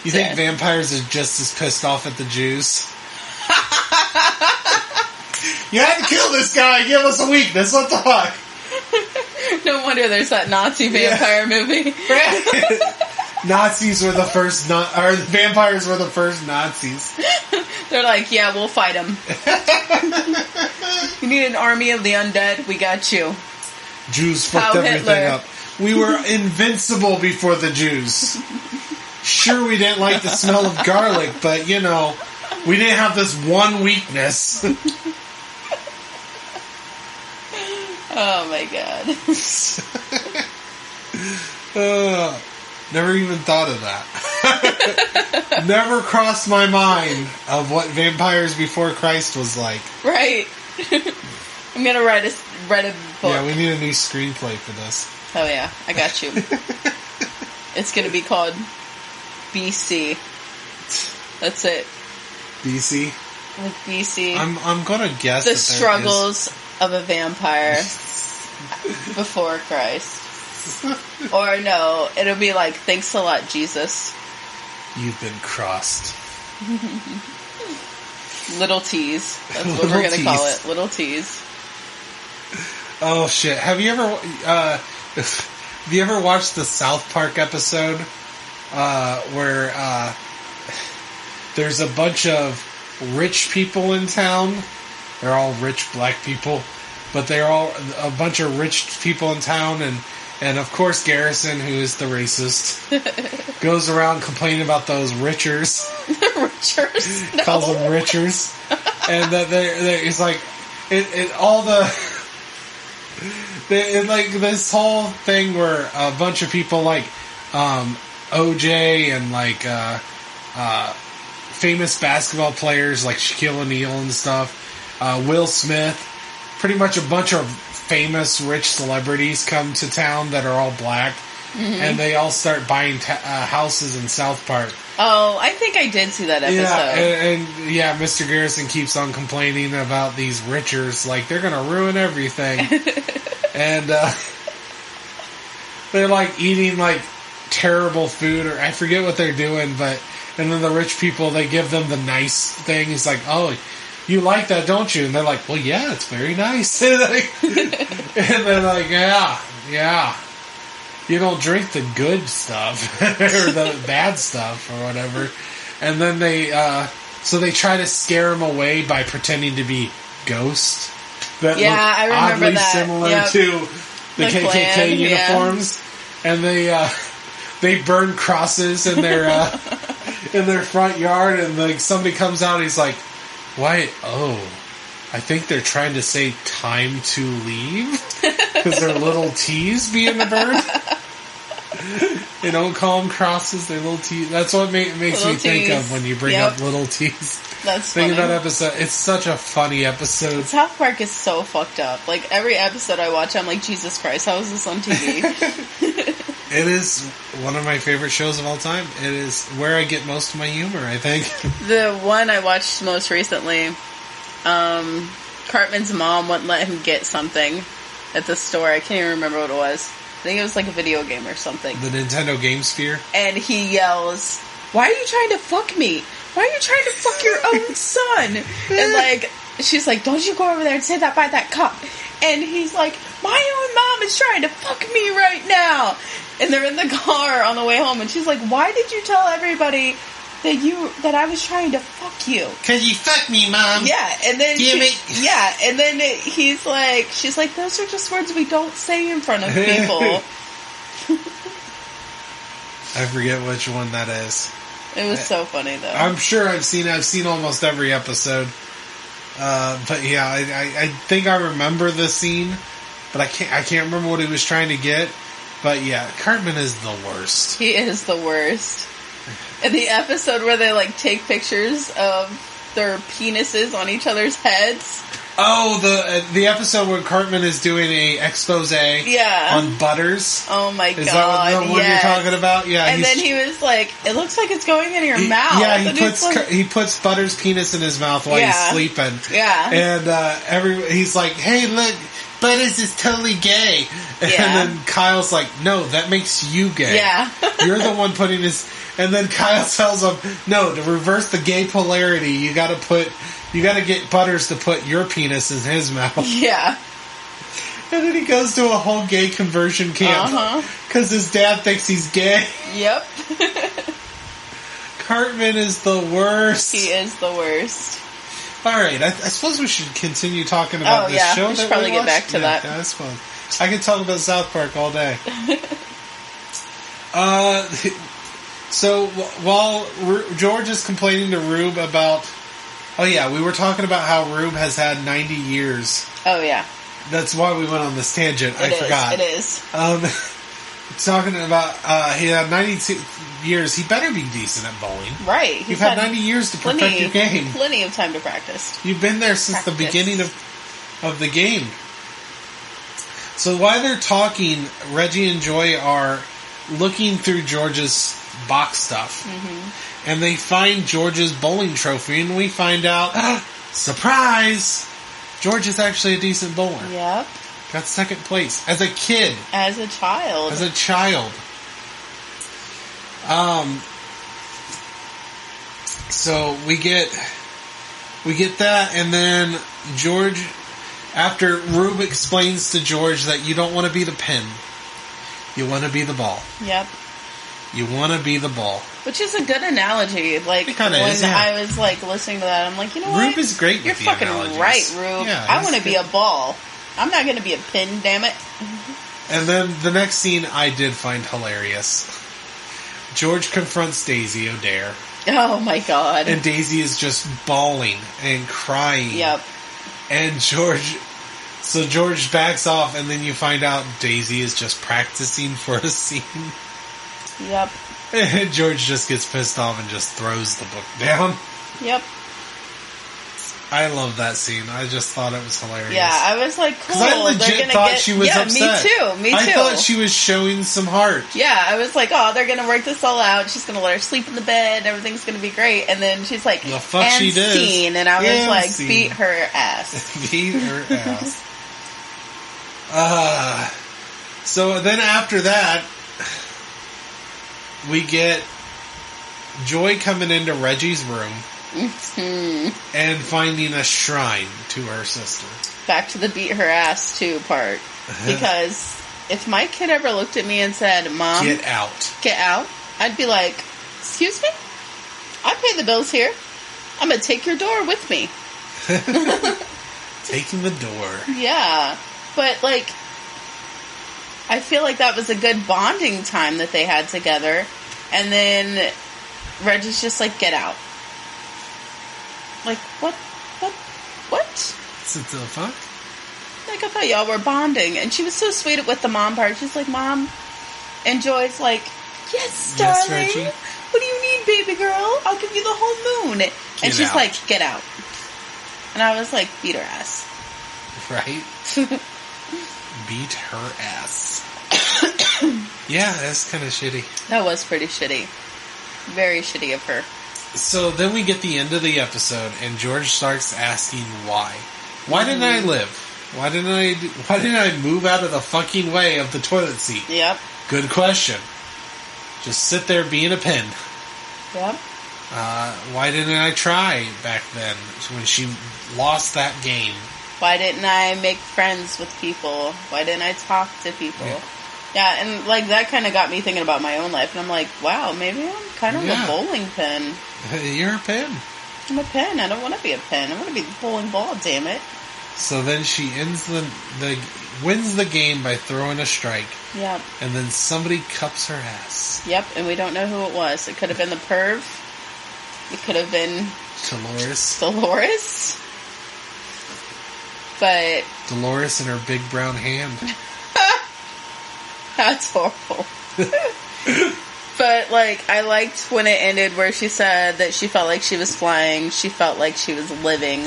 Speaker 2: You think vampires are just as pissed off at the Jews? You had to kill this guy. Give us a weakness. What the fuck?
Speaker 3: No wonder there's that Nazi vampire movie.
Speaker 2: Nazis were the first, or the vampires were the first Nazis.
Speaker 3: They're like, yeah, we'll fight them. You need an army of the undead? We got you.
Speaker 2: Jews fucked everything up. We were invincible before the Jews. Sure, we didn't like the smell of garlic, but, we didn't have this one weakness.
Speaker 3: Oh my god.
Speaker 2: Never even thought of that. Never crossed my mind of what vampires before Christ was like.
Speaker 3: Right. I'm gonna write a book.
Speaker 2: Yeah, we need a new screenplay for this.
Speaker 3: Oh yeah, I got you. It's gonna be called BC. That's it.
Speaker 2: BC?
Speaker 3: Like BC.
Speaker 2: I'm gonna guess
Speaker 3: the struggles of a vampire before Christ. Or no, it'll be like, thanks a lot, Jesus.
Speaker 2: You've been crossed.
Speaker 3: Little T's. That's what we're going to call it. Little T's.
Speaker 2: Oh shit. Have you ever watched the South Park episode where there's a bunch of rich people in town? They're all rich black people, but they're all a bunch of rich people in town, and And of course, Garrison, who is the racist, goes around complaining about those Richers.
Speaker 3: Richers? No.
Speaker 2: Calls them Richers. And that it's like, all like this whole thing where a bunch of people like OJ and like famous basketball players like Shaquille O'Neal and stuff, Will Smith, pretty much a bunch of famous rich celebrities come to town that are all black, and they all start buying houses in South Park.
Speaker 3: Oh, I think I did see that episode.
Speaker 2: Yeah, and Mr. Garrison keeps on complaining about these Richers, like they're gonna ruin everything. And they're like eating like terrible food, or I forget what they're doing, and then the rich people, they give them the nice thing. He's like, oh, you like that, don't you? And they're like, well, yeah, it's very nice. And they're like, yeah. You don't drink the good stuff, or the bad stuff, or whatever. And then they try to scare him away by pretending to be ghosts. That look
Speaker 3: I remember
Speaker 2: oddly
Speaker 3: that.
Speaker 2: similar to the KKK
Speaker 3: Klan,
Speaker 2: uniforms. And they burn crosses in their in their front yard, and like somebody comes out and he's like, why? Oh, I think they're trying to say time to leave because they're little T's being burned. They don't call them crosses, they're little T's. That's what makes me think of when you bring up little T's.
Speaker 3: That's
Speaker 2: Think
Speaker 3: funny.
Speaker 2: of that episode. It's such a funny episode.
Speaker 3: South Park is so fucked up. Like, every episode I watch, I'm like, Jesus Christ, how is this on TV?
Speaker 2: It is one of my favorite shows of all time. It is where I get most of my humor, I think.
Speaker 3: The one I watched most recently, Cartman's mom wouldn't let him get something at the store. I can't even remember what it was. I think it was like a video game or something.
Speaker 2: The Nintendo Game Sphere?
Speaker 3: And he yells, why are you trying to fuck me? Why are you trying to fuck your own son? And like, she's like, don't you go over there and say that by that cop. And he's like, my own mom is trying to fuck me right now. And they're in the car on the way home, and she's like, why did you tell everybody that I was trying to fuck you?
Speaker 2: 'Cause you fucked me, Mom.
Speaker 3: Yeah, and then she's like, those are just words we don't say in front of people.
Speaker 2: I forget which one that is.
Speaker 3: It was so funny though.
Speaker 2: I'm sure I've seen almost every episode. But yeah, I think I remember the scene, but I can't remember what he was trying to get. But yeah, Cartman is the worst.
Speaker 3: He is the worst. In the episode where they like take pictures of their penises on each other's heads.
Speaker 2: Oh, the episode where Cartman is doing a expose on Butters.
Speaker 3: Oh my god!
Speaker 2: Is that the one you're talking about? Yeah.
Speaker 3: And then he was like, "It looks like it's going in your mouth."
Speaker 2: Yeah,
Speaker 3: and
Speaker 2: he puts Butters' penis in his mouth while he's sleeping.
Speaker 3: Yeah.
Speaker 2: And he's like, "Hey, look, Butters is totally gay." And then Kyle's like, "No, that makes you gay.
Speaker 3: Yeah.
Speaker 2: You're the one putting his." And then Kyle tells him, "No, to reverse the gay polarity, you got to get Butters to put your penis in his mouth."
Speaker 3: Yeah.
Speaker 2: And then he goes to a whole gay conversion camp because his dad thinks he's gay.
Speaker 3: Yep.
Speaker 2: Cartman is the worst.
Speaker 3: He is the worst.
Speaker 2: All right, I suppose we should continue talking about this show.
Speaker 3: We should probably get back to that.
Speaker 2: Yeah, that's fun. I could talk about South Park all day. So while George is complaining to Rube about... Oh yeah, we were talking about how Rube has had 90 years.
Speaker 3: Oh yeah.
Speaker 2: That's why we went on this tangent. I forgot.
Speaker 3: It is.
Speaker 2: Talking about he had 92 years. He better be decent at bowling.
Speaker 3: Right.
Speaker 2: You've had 90 years to perfect your game.
Speaker 3: Plenty of time to practice.
Speaker 2: You've been there since the beginning of the game. So while they're talking, Reggie and Joy are looking through George's box stuff. Mm-hmm. And they find George's bowling trophy, and we find out, surprise! George is actually a decent bowler.
Speaker 3: Yep.
Speaker 2: Got second place. As a kid.
Speaker 3: As a child.
Speaker 2: So we get that, and then George, after Rube explains to George that you don't want to be the pin, you want to be the ball.
Speaker 3: Yep.
Speaker 2: You want to be the ball.
Speaker 3: Which is a good analogy. Like, when I was like listening to that, I'm like, you know what?
Speaker 2: Rube is great
Speaker 3: You're
Speaker 2: with the
Speaker 3: fucking
Speaker 2: analogies.
Speaker 3: right, Rube.
Speaker 2: Yeah,
Speaker 3: I want to be a ball. I'm not going to be a pin, damn it.
Speaker 2: And then the next scene I did find hilarious. George confronts Daisy O'Dare.
Speaker 3: Oh my god.
Speaker 2: And Daisy is just bawling and crying.
Speaker 3: Yep.
Speaker 2: And George backs off, and then you find out Daisy is just practicing for a scene.
Speaker 3: Yep.
Speaker 2: And George just gets pissed off and just throws the book down.
Speaker 3: Yep.
Speaker 2: I love that scene. I just thought it was hilarious.
Speaker 3: Yeah, I was like, cool.
Speaker 2: Because I legit thought she was upset.
Speaker 3: Me too.
Speaker 2: I thought she was showing some heart.
Speaker 3: Yeah, I was like, oh, they're going to work this all out. She's going to let her sleep in the bed. Everything's going to be great. And then she's like,
Speaker 2: the fuck
Speaker 3: and
Speaker 2: she did.
Speaker 3: Scene. And I was like, beat her ass.
Speaker 2: Beat her ass. So then after that, we get Joy coming into Reggie's room.
Speaker 3: Mm-hmm.
Speaker 2: And finding a shrine to her sister.
Speaker 3: Back to the beat her ass too part. Because if my kid ever looked at me and said, Mom,
Speaker 2: get out,
Speaker 3: I'd be like, excuse me? I pay the bills here. I'm going to take your door with me.
Speaker 2: Taking the door.
Speaker 3: Yeah. But like, I feel like that was a good bonding time that they had together. And then Reggie's just like, get out. Like, what? What Like, I thought y'all were bonding. And she was so sweet with the mom part. She's like, Mom. And Joy's like, yes, darling.
Speaker 2: Yes, Reggie.
Speaker 3: What do you need, baby girl? I'll give you the whole moon. And she's like, get out. And I was like, beat her ass.
Speaker 2: Right? Beat her ass. Yeah, that's kind of shitty.
Speaker 3: That was pretty shitty. Very shitty of her.
Speaker 2: So then we get the end of the episode, and George starts asking why. Why didn't I live? Why didn't I move out of the fucking way of the toilet seat?
Speaker 3: Yep.
Speaker 2: Good question. Just sit there being a pin.
Speaker 3: Yep.
Speaker 2: Why didn't I try back then when she lost that game?
Speaker 3: Why didn't I make friends with people? Why didn't I talk to people? Yeah, and like that kind of got me thinking about my own life, and I'm like, wow, maybe I'm kind of a bowling pin.
Speaker 2: You're a pin.
Speaker 3: I'm a pin. I don't want to be a pin. I want to be the bowling ball. Damn it.
Speaker 2: So then she wins the game by throwing a strike.
Speaker 3: Yep.
Speaker 2: And then somebody cups her ass.
Speaker 3: Yep, and we don't know who it was. It could have been the perv. It could have been Dolores. But
Speaker 2: Dolores and her big brown hand.
Speaker 3: That's horrible. But, like, I liked when it ended where she said that she felt like she was flying. She felt like she was living.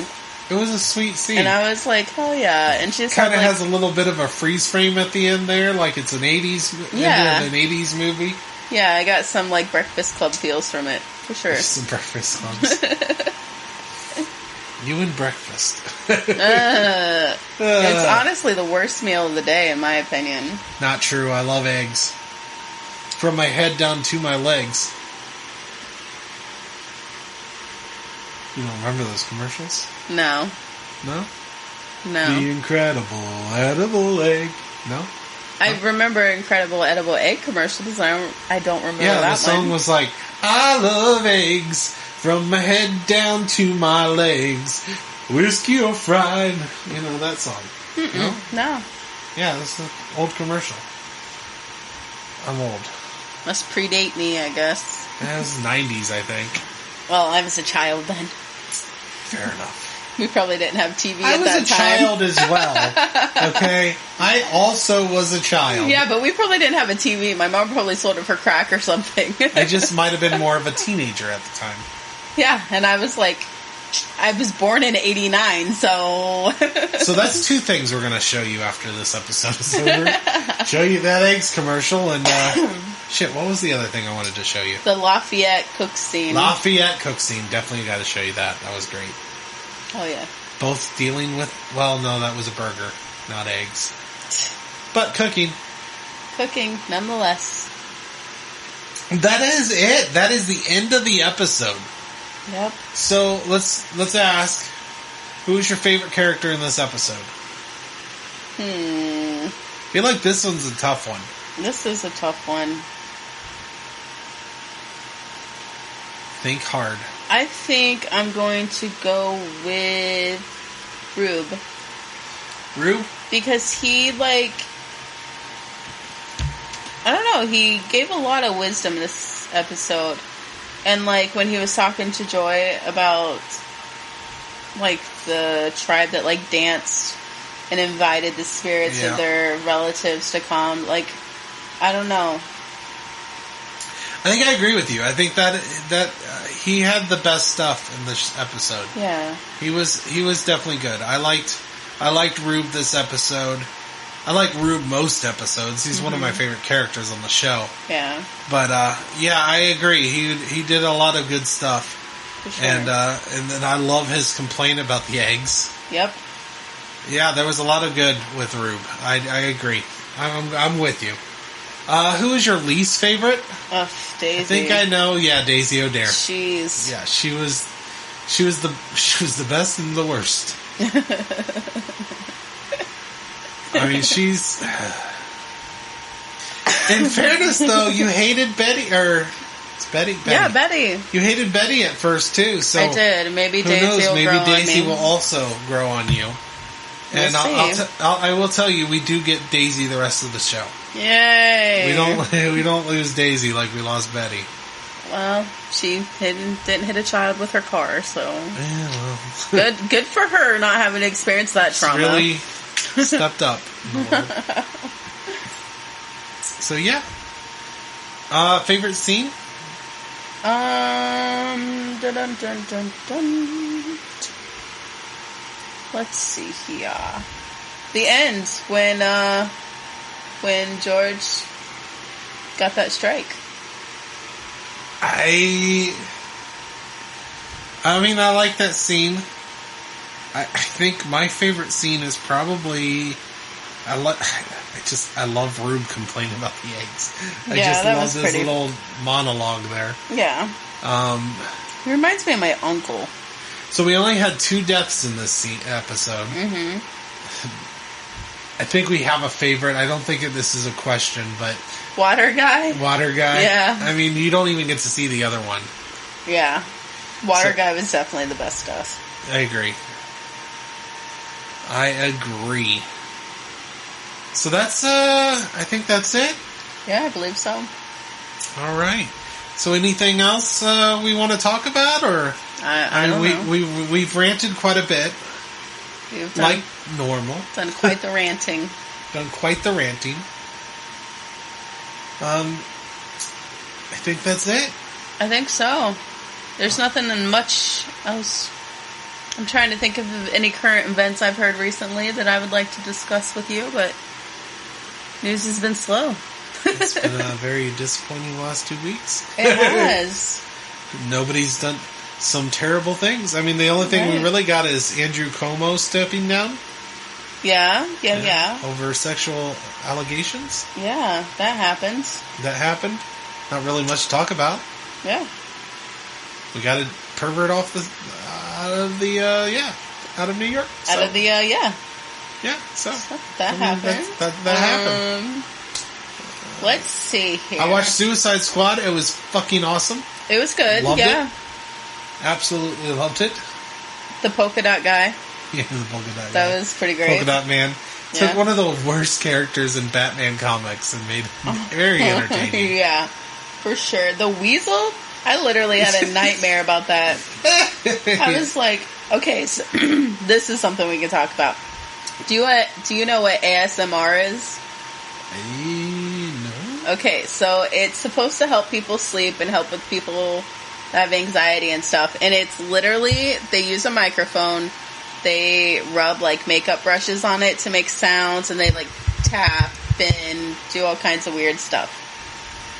Speaker 2: It was a sweet scene.
Speaker 3: And I was like, hell yeah. And she
Speaker 2: kind of has a little bit of a freeze frame at the end there, like it's an 80s, an 80s movie.
Speaker 3: Yeah, I got some, like, Breakfast Club feels from it, for sure.
Speaker 2: Some Breakfast Clubs. You and breakfast.
Speaker 3: It's honestly the worst meal of the day, in my opinion.
Speaker 2: Not true. I love eggs. From my head down to my legs. You don't remember those commercials?
Speaker 3: No.
Speaker 2: No?
Speaker 3: No.
Speaker 2: The incredible edible egg. No?
Speaker 3: I remember Incredible Edible Egg commercials. I don't remember that one.
Speaker 2: Yeah, the song was like, I love eggs. From my head down to my legs, whiskey or fried. You know that song?
Speaker 3: No.
Speaker 2: Yeah, that's an old commercial. I'm old.
Speaker 3: Must predate me, I guess.
Speaker 2: It was 90s, I think.
Speaker 3: Well, I was a child then.
Speaker 2: Fair enough.
Speaker 3: We probably didn't have TV at that time.
Speaker 2: I was a child as well. Okay? I also was a child.
Speaker 3: Yeah, but we probably didn't have a TV. My mom probably sold it for crack or something.
Speaker 2: I just might have been more of a teenager at the time.
Speaker 3: Yeah, and I was like, I was born in 89, so...
Speaker 2: So that's two things we're going to show you after this episode is over. Show you that eggs commercial, and, shit, what was the other thing I wanted to show you?
Speaker 3: The Lafayette cook scene.
Speaker 2: Lafayette cook scene, definitely got to show you that. That was great.
Speaker 3: Oh, yeah.
Speaker 2: Both dealing with, well, no, that was a burger, not eggs. But cooking.
Speaker 3: Cooking, nonetheless.
Speaker 2: That is it. That is the end of the episode.
Speaker 3: Yep.
Speaker 2: So let's ask, who is your favorite character in this episode? I feel like this one's a tough one.
Speaker 3: This is a tough one.
Speaker 2: Think hard.
Speaker 3: I think I'm going to go with Rube.
Speaker 2: Rube?
Speaker 3: Because he, like, I don't know, he gave a lot of wisdom this episode. And, like, when he was talking to Joy about, like, the tribe that, like, danced and invited the spirits of their relatives to come, like, I don't know.
Speaker 2: I think I agree with you. I think that he had the best stuff in this episode.
Speaker 3: Yeah.
Speaker 2: He was definitely good. I liked Rube this episode. I like Rube most episodes. He's one of my favorite characters on the show.
Speaker 3: Yeah.
Speaker 2: But yeah, I agree. He did a lot of good stuff.
Speaker 3: For sure.
Speaker 2: And then I love his complaint about the eggs.
Speaker 3: Yep.
Speaker 2: Yeah, there was a lot of good with Rube. I agree. I'm with you. Who is your least favorite?
Speaker 3: Daisy.
Speaker 2: I think I know. Yeah, Daisy O'Dare.
Speaker 3: Jeez.
Speaker 2: Yeah, she was the best and the worst. I mean, she's. In fairness, though, you hated Betty, or it's Betty.
Speaker 3: Yeah, Betty.
Speaker 2: You hated Betty at first too. So
Speaker 3: I did. Maybe
Speaker 2: who
Speaker 3: Daisy
Speaker 2: knows?
Speaker 3: will
Speaker 2: Maybe
Speaker 3: grow
Speaker 2: Daisy
Speaker 3: on me.
Speaker 2: will also grow on you.
Speaker 3: We'll
Speaker 2: And I will tell you, we do get Daisy the rest of the show.
Speaker 3: Yay!
Speaker 2: We don't lose Daisy like we lost Betty.
Speaker 3: Well, she didn't hit a child with her car, so
Speaker 2: Yeah, well,
Speaker 3: good for her not having to experience that trauma.
Speaker 2: really stepped up. So yeah, favorite scene?
Speaker 3: Dun, dun, dun, dun, dun. Let's see here. The end when George got that strike.
Speaker 2: I mean, I like that scene. I think my favorite scene is probably I love Rube complaining about the eggs. I just love this little monologue there.
Speaker 3: Yeah. It reminds me of my uncle.
Speaker 2: So we only had 2 deaths in this episode.
Speaker 3: Mm-hmm.
Speaker 2: I think we have a favorite. I don't think this is a question, but
Speaker 3: Water guy?
Speaker 2: Water guy?
Speaker 3: Yeah.
Speaker 2: I mean, you don't even get to see the other one.
Speaker 3: Yeah. Water guy was definitely the best stuff.
Speaker 2: I agree. So that's, I think that's it.
Speaker 3: Yeah, I believe so.
Speaker 2: All right. So anything else we want to talk about, or
Speaker 3: I don't know.
Speaker 2: We've ranted quite a bit,
Speaker 3: You've
Speaker 2: like normal.
Speaker 3: done quite the ranting.
Speaker 2: Done quite the ranting. I think that's it.
Speaker 3: I think so. There's nothing much else. I'm trying to think of any current events I've heard recently that I would like to discuss with you, but news has been slow.
Speaker 2: It's been a very disappointing last 2 weeks.
Speaker 3: It has.
Speaker 2: Nobody's done some terrible things. I mean, the only thing we really got is Andrew Cuomo stepping down.
Speaker 3: Yeah.
Speaker 2: Over sexual allegations.
Speaker 3: Yeah, that happens.
Speaker 2: That happened. Not really much to talk about.
Speaker 3: Yeah.
Speaker 2: We got a pervert out of New York.
Speaker 3: Out of the,
Speaker 2: Yeah, so.
Speaker 3: That happened.
Speaker 2: That happened.
Speaker 3: Let's see here.
Speaker 2: I watched Suicide Squad. It was fucking awesome.
Speaker 3: It was good,
Speaker 2: Loved
Speaker 3: yeah.
Speaker 2: it. Absolutely loved it.
Speaker 3: The polka dot guy.
Speaker 2: Yeah, the polka dot guy.
Speaker 3: That was pretty great.
Speaker 2: Polka dot man.
Speaker 3: Yeah.
Speaker 2: Took one of the worst characters in Batman comics and made it very entertaining.
Speaker 3: Yeah, for sure. The Weasel, I literally had a nightmare about that. I was like, okay, so this is something we can talk about. Do you know what ASMR is?
Speaker 2: No.
Speaker 3: Okay, so it's supposed to help people sleep and help with people that have anxiety and stuff. And it's literally, they use a microphone, they rub like makeup brushes on it to make sounds, and they like tap and do all kinds of weird stuff.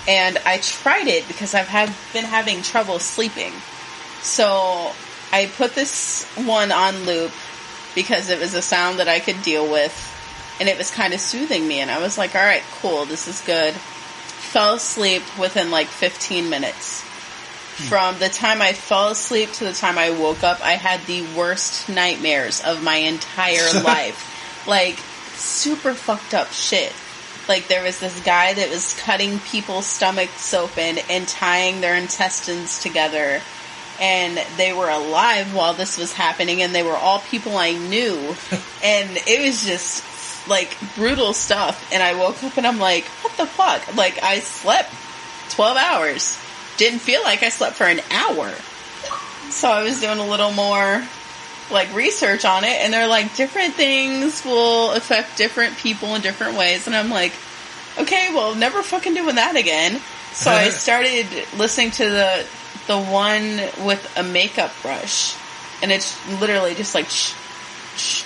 Speaker 3: And I tried it because I've been having trouble sleeping. So I put this one on loop because it was a sound that I could deal with. And it was kind of soothing me. And I was like, alright, cool, this is good. Fell asleep within like 15 minutes. From the time I fell asleep to the time I woke up, I had the worst nightmares of my entire life. Like, super fucked up shit. Like, there was this guy that was cutting people's stomachs open and tying their intestines together. And they were alive while this was happening, and they were all people I knew. And it was just like, brutal stuff. And I woke up and I'm like, what the fuck? Like, I slept 12 hours. Didn't feel like I slept for an hour. So I was doing a little more, like, research on it. And they're like, different things will affect different people in different ways. And I'm like, okay, well, never fucking doing that again. So I started listening to the one with a makeup brush. And it's literally just like, shh, shh,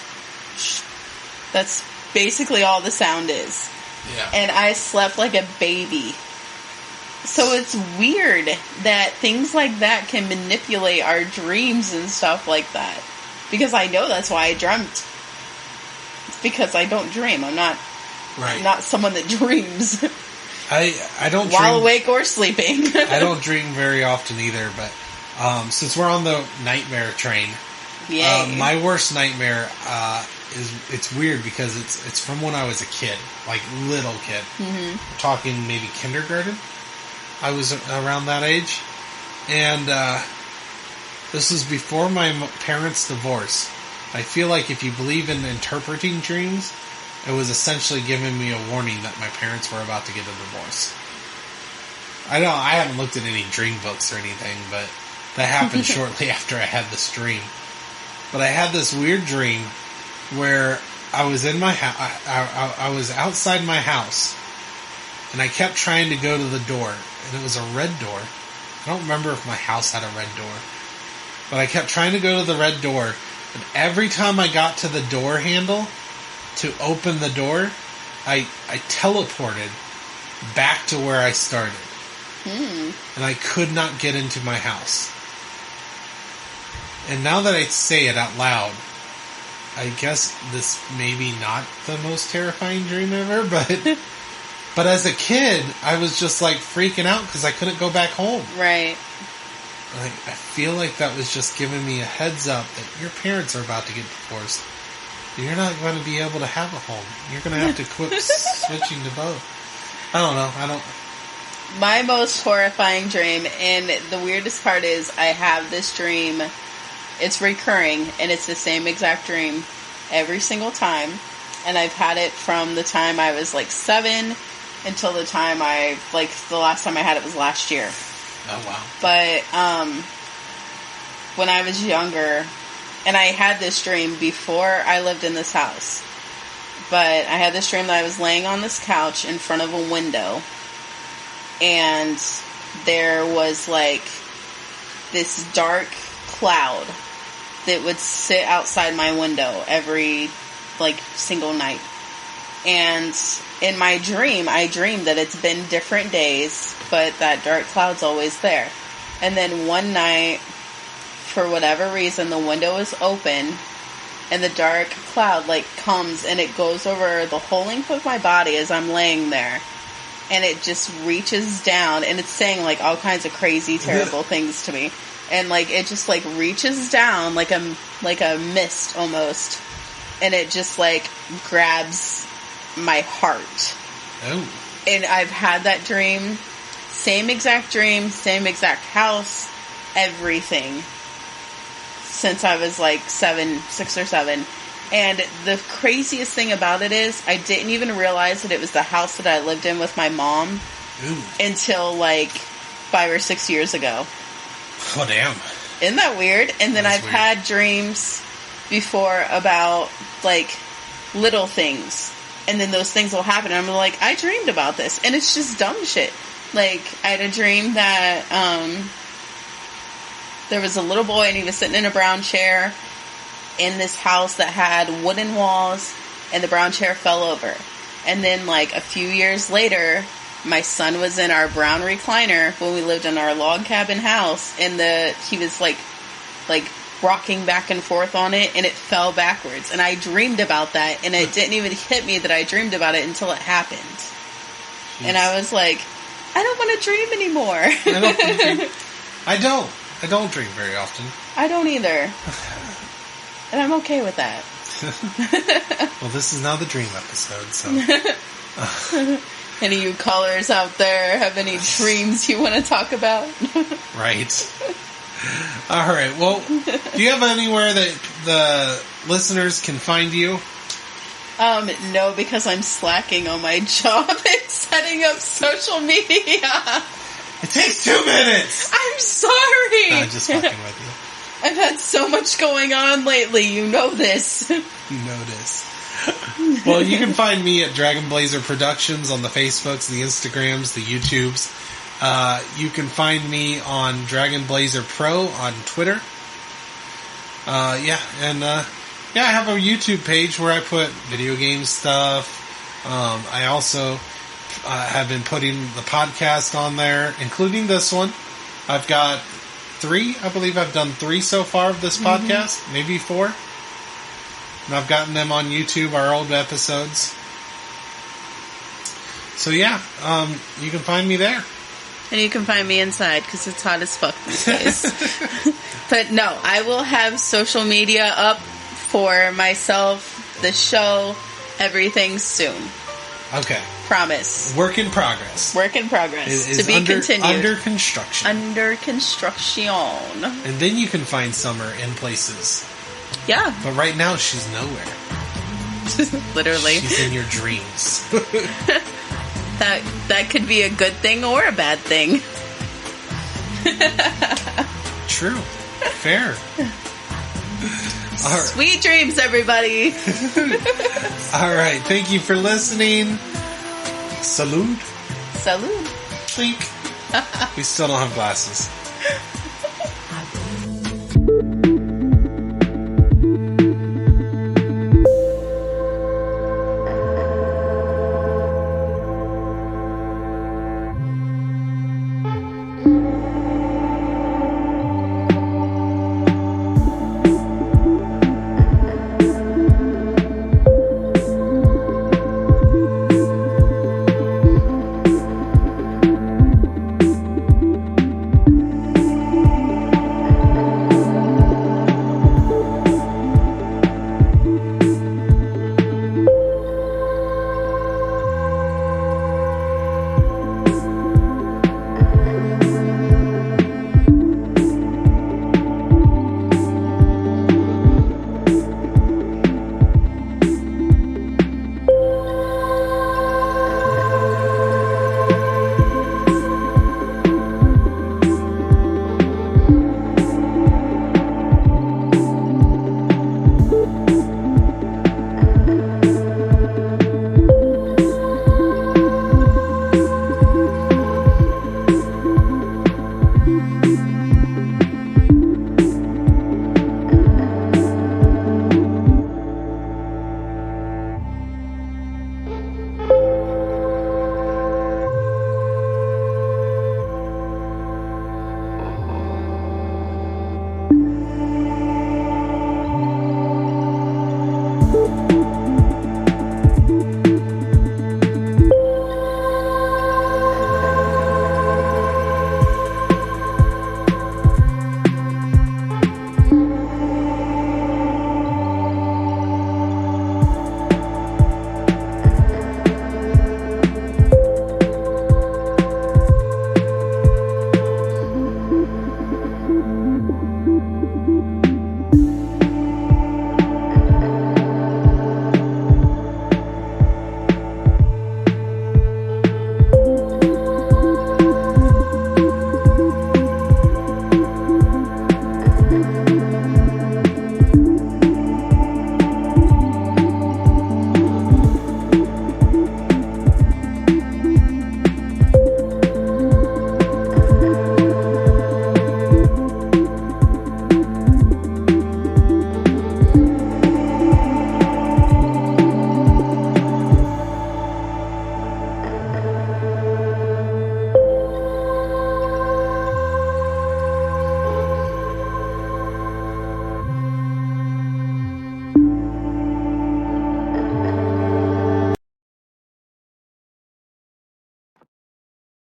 Speaker 3: shh. That's basically all the sound is.
Speaker 2: Yeah.
Speaker 3: And I slept like a baby. So it's weird that things like that can manipulate our dreams and stuff like that. Because I know that's why I dreamt. It's because I don't dream. I'm not someone that dreams.
Speaker 2: I don't
Speaker 3: while
Speaker 2: dream,
Speaker 3: awake or sleeping.
Speaker 2: I don't dream very often either, but since we're on the nightmare train, my worst nightmare it's weird because it's from when I was a kid, like little kid. Mm-hmm. We're talking maybe kindergarten. I was around that age, and this was before my parents' divorce. I feel like if you believe in interpreting dreams, it was essentially giving me a warning that my parents were about to get a divorce. I haven't looked at any dream books or anything, but that happened shortly after I had this dream. But I had this weird dream where I was in my I was outside my house, and I kept trying to go to the door, and it was a red door. I don't remember if my house had a red door, but I kept trying to go to the red door, and every time I got to the door handle to open the door, I teleported back to where I started. And I could not get into my house. And now that I say it out loud, I guess this may be not the most terrifying dream ever, but as a kid, I was just like freaking out because I couldn't go back home.
Speaker 3: Right.
Speaker 2: Like, I feel like that was just giving me a heads up that your parents are about to get divorced. You're not going to be able to have a home. You're going to have to quit switching to both. I don't know.
Speaker 3: My most horrifying dream, and the weirdest part is I have this dream. It's recurring, and it's the same exact dream every single time. And I've had it from the time I was like 7 until the time the last time I had it was last year.
Speaker 2: Oh, wow.
Speaker 3: But when I was younger, and I had this dream before I lived in this house, but I had this dream that I was laying on this couch in front of a window, and there was like this dark cloud that would sit outside my window every like single night. And in my dream, I dreamed that it's been different days, but that dark cloud's always there. And then one night, for whatever reason, the window is open, and the dark cloud like comes and it goes over the whole length of my body as I'm laying there. And it just reaches down, and it's saying like all kinds of crazy, terrible things to me. And like it just like reaches down like a mist almost, and it just like grabs my heart.
Speaker 2: Oh.
Speaker 3: And I've had that dream, same exact house, everything, since I was like 6 or 7. And the craziest thing about it is I didn't even realize that it was the house that I lived in with my mom until like 5 or 6 years ago.
Speaker 2: Oh, damn.
Speaker 3: Isn't that weird? And then I've
Speaker 2: weird.
Speaker 3: had dreams before about like little things. And then those things will happen. And I'm like, I dreamed about this. And it's just dumb shit. Like, I had a dream that there was a little boy and he was sitting in a brown chair in this house that had wooden walls, and the brown chair fell over. And then like a few years later, my son was in our brown recliner when we lived in our log cabin house, and he was like rocking back and forth on it, and it fell backwards. And I dreamed about that, and it didn't even hit me that I dreamed about it until it happened. Jeez. And I was like, I don't want to dream anymore.
Speaker 2: I don't dream very often.
Speaker 3: I don't either. And I'm okay with that.
Speaker 2: Well, this is now the dream episode, so...
Speaker 3: Any of you callers out there have any dreams you want to talk about?
Speaker 2: Right. All right. Well, do you have anywhere that the listeners can find you?
Speaker 3: No, because I'm slacking on my job and setting up social media.
Speaker 2: It takes 2 minutes!
Speaker 3: I'm sorry!
Speaker 2: No, I'm just fucking with you.
Speaker 3: I've had so much going on lately, you know this.
Speaker 2: You know this. Well, you can find me at Dragon Blazer Productions on the Facebooks, the Instagrams, the YouTubes. You can find me on Dragon Blazer Pro on Twitter. I have a YouTube page where I put video game stuff. I also have been putting the podcast on there, including this one. I've got 3. I believe I've done 3 so far of this podcast, maybe 4. And I've gotten them on YouTube, our old episodes. So yeah, you can find me there.
Speaker 3: And you can find me inside, because it's hot as fuck these days. But no, I will have social media up for myself, the show, everything soon.
Speaker 2: Okay.
Speaker 3: Promise.
Speaker 2: Work in progress.
Speaker 3: Work in progress.
Speaker 2: It
Speaker 3: to
Speaker 2: is
Speaker 3: be continued.
Speaker 2: Under construction.
Speaker 3: Under construction.
Speaker 2: And then you can find Summer in places.
Speaker 3: Yeah.
Speaker 2: But right now, she's nowhere.
Speaker 3: Literally.
Speaker 2: She's in your dreams.
Speaker 3: That could be a good thing or a bad thing.
Speaker 2: True. Fair. All right.
Speaker 3: Sweet dreams, everybody.
Speaker 2: All right. Thank you for listening. Salud.
Speaker 3: Salud.
Speaker 2: Clink. We still don't have glasses.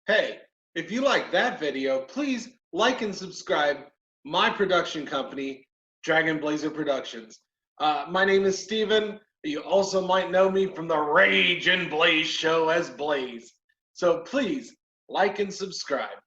Speaker 2: Hey, if you like that video, please like and subscribe my production company, Dragon Blazer Productions. My name is Steven. You also might know me from the Rage and Blaze show as Blaze. So please like and subscribe.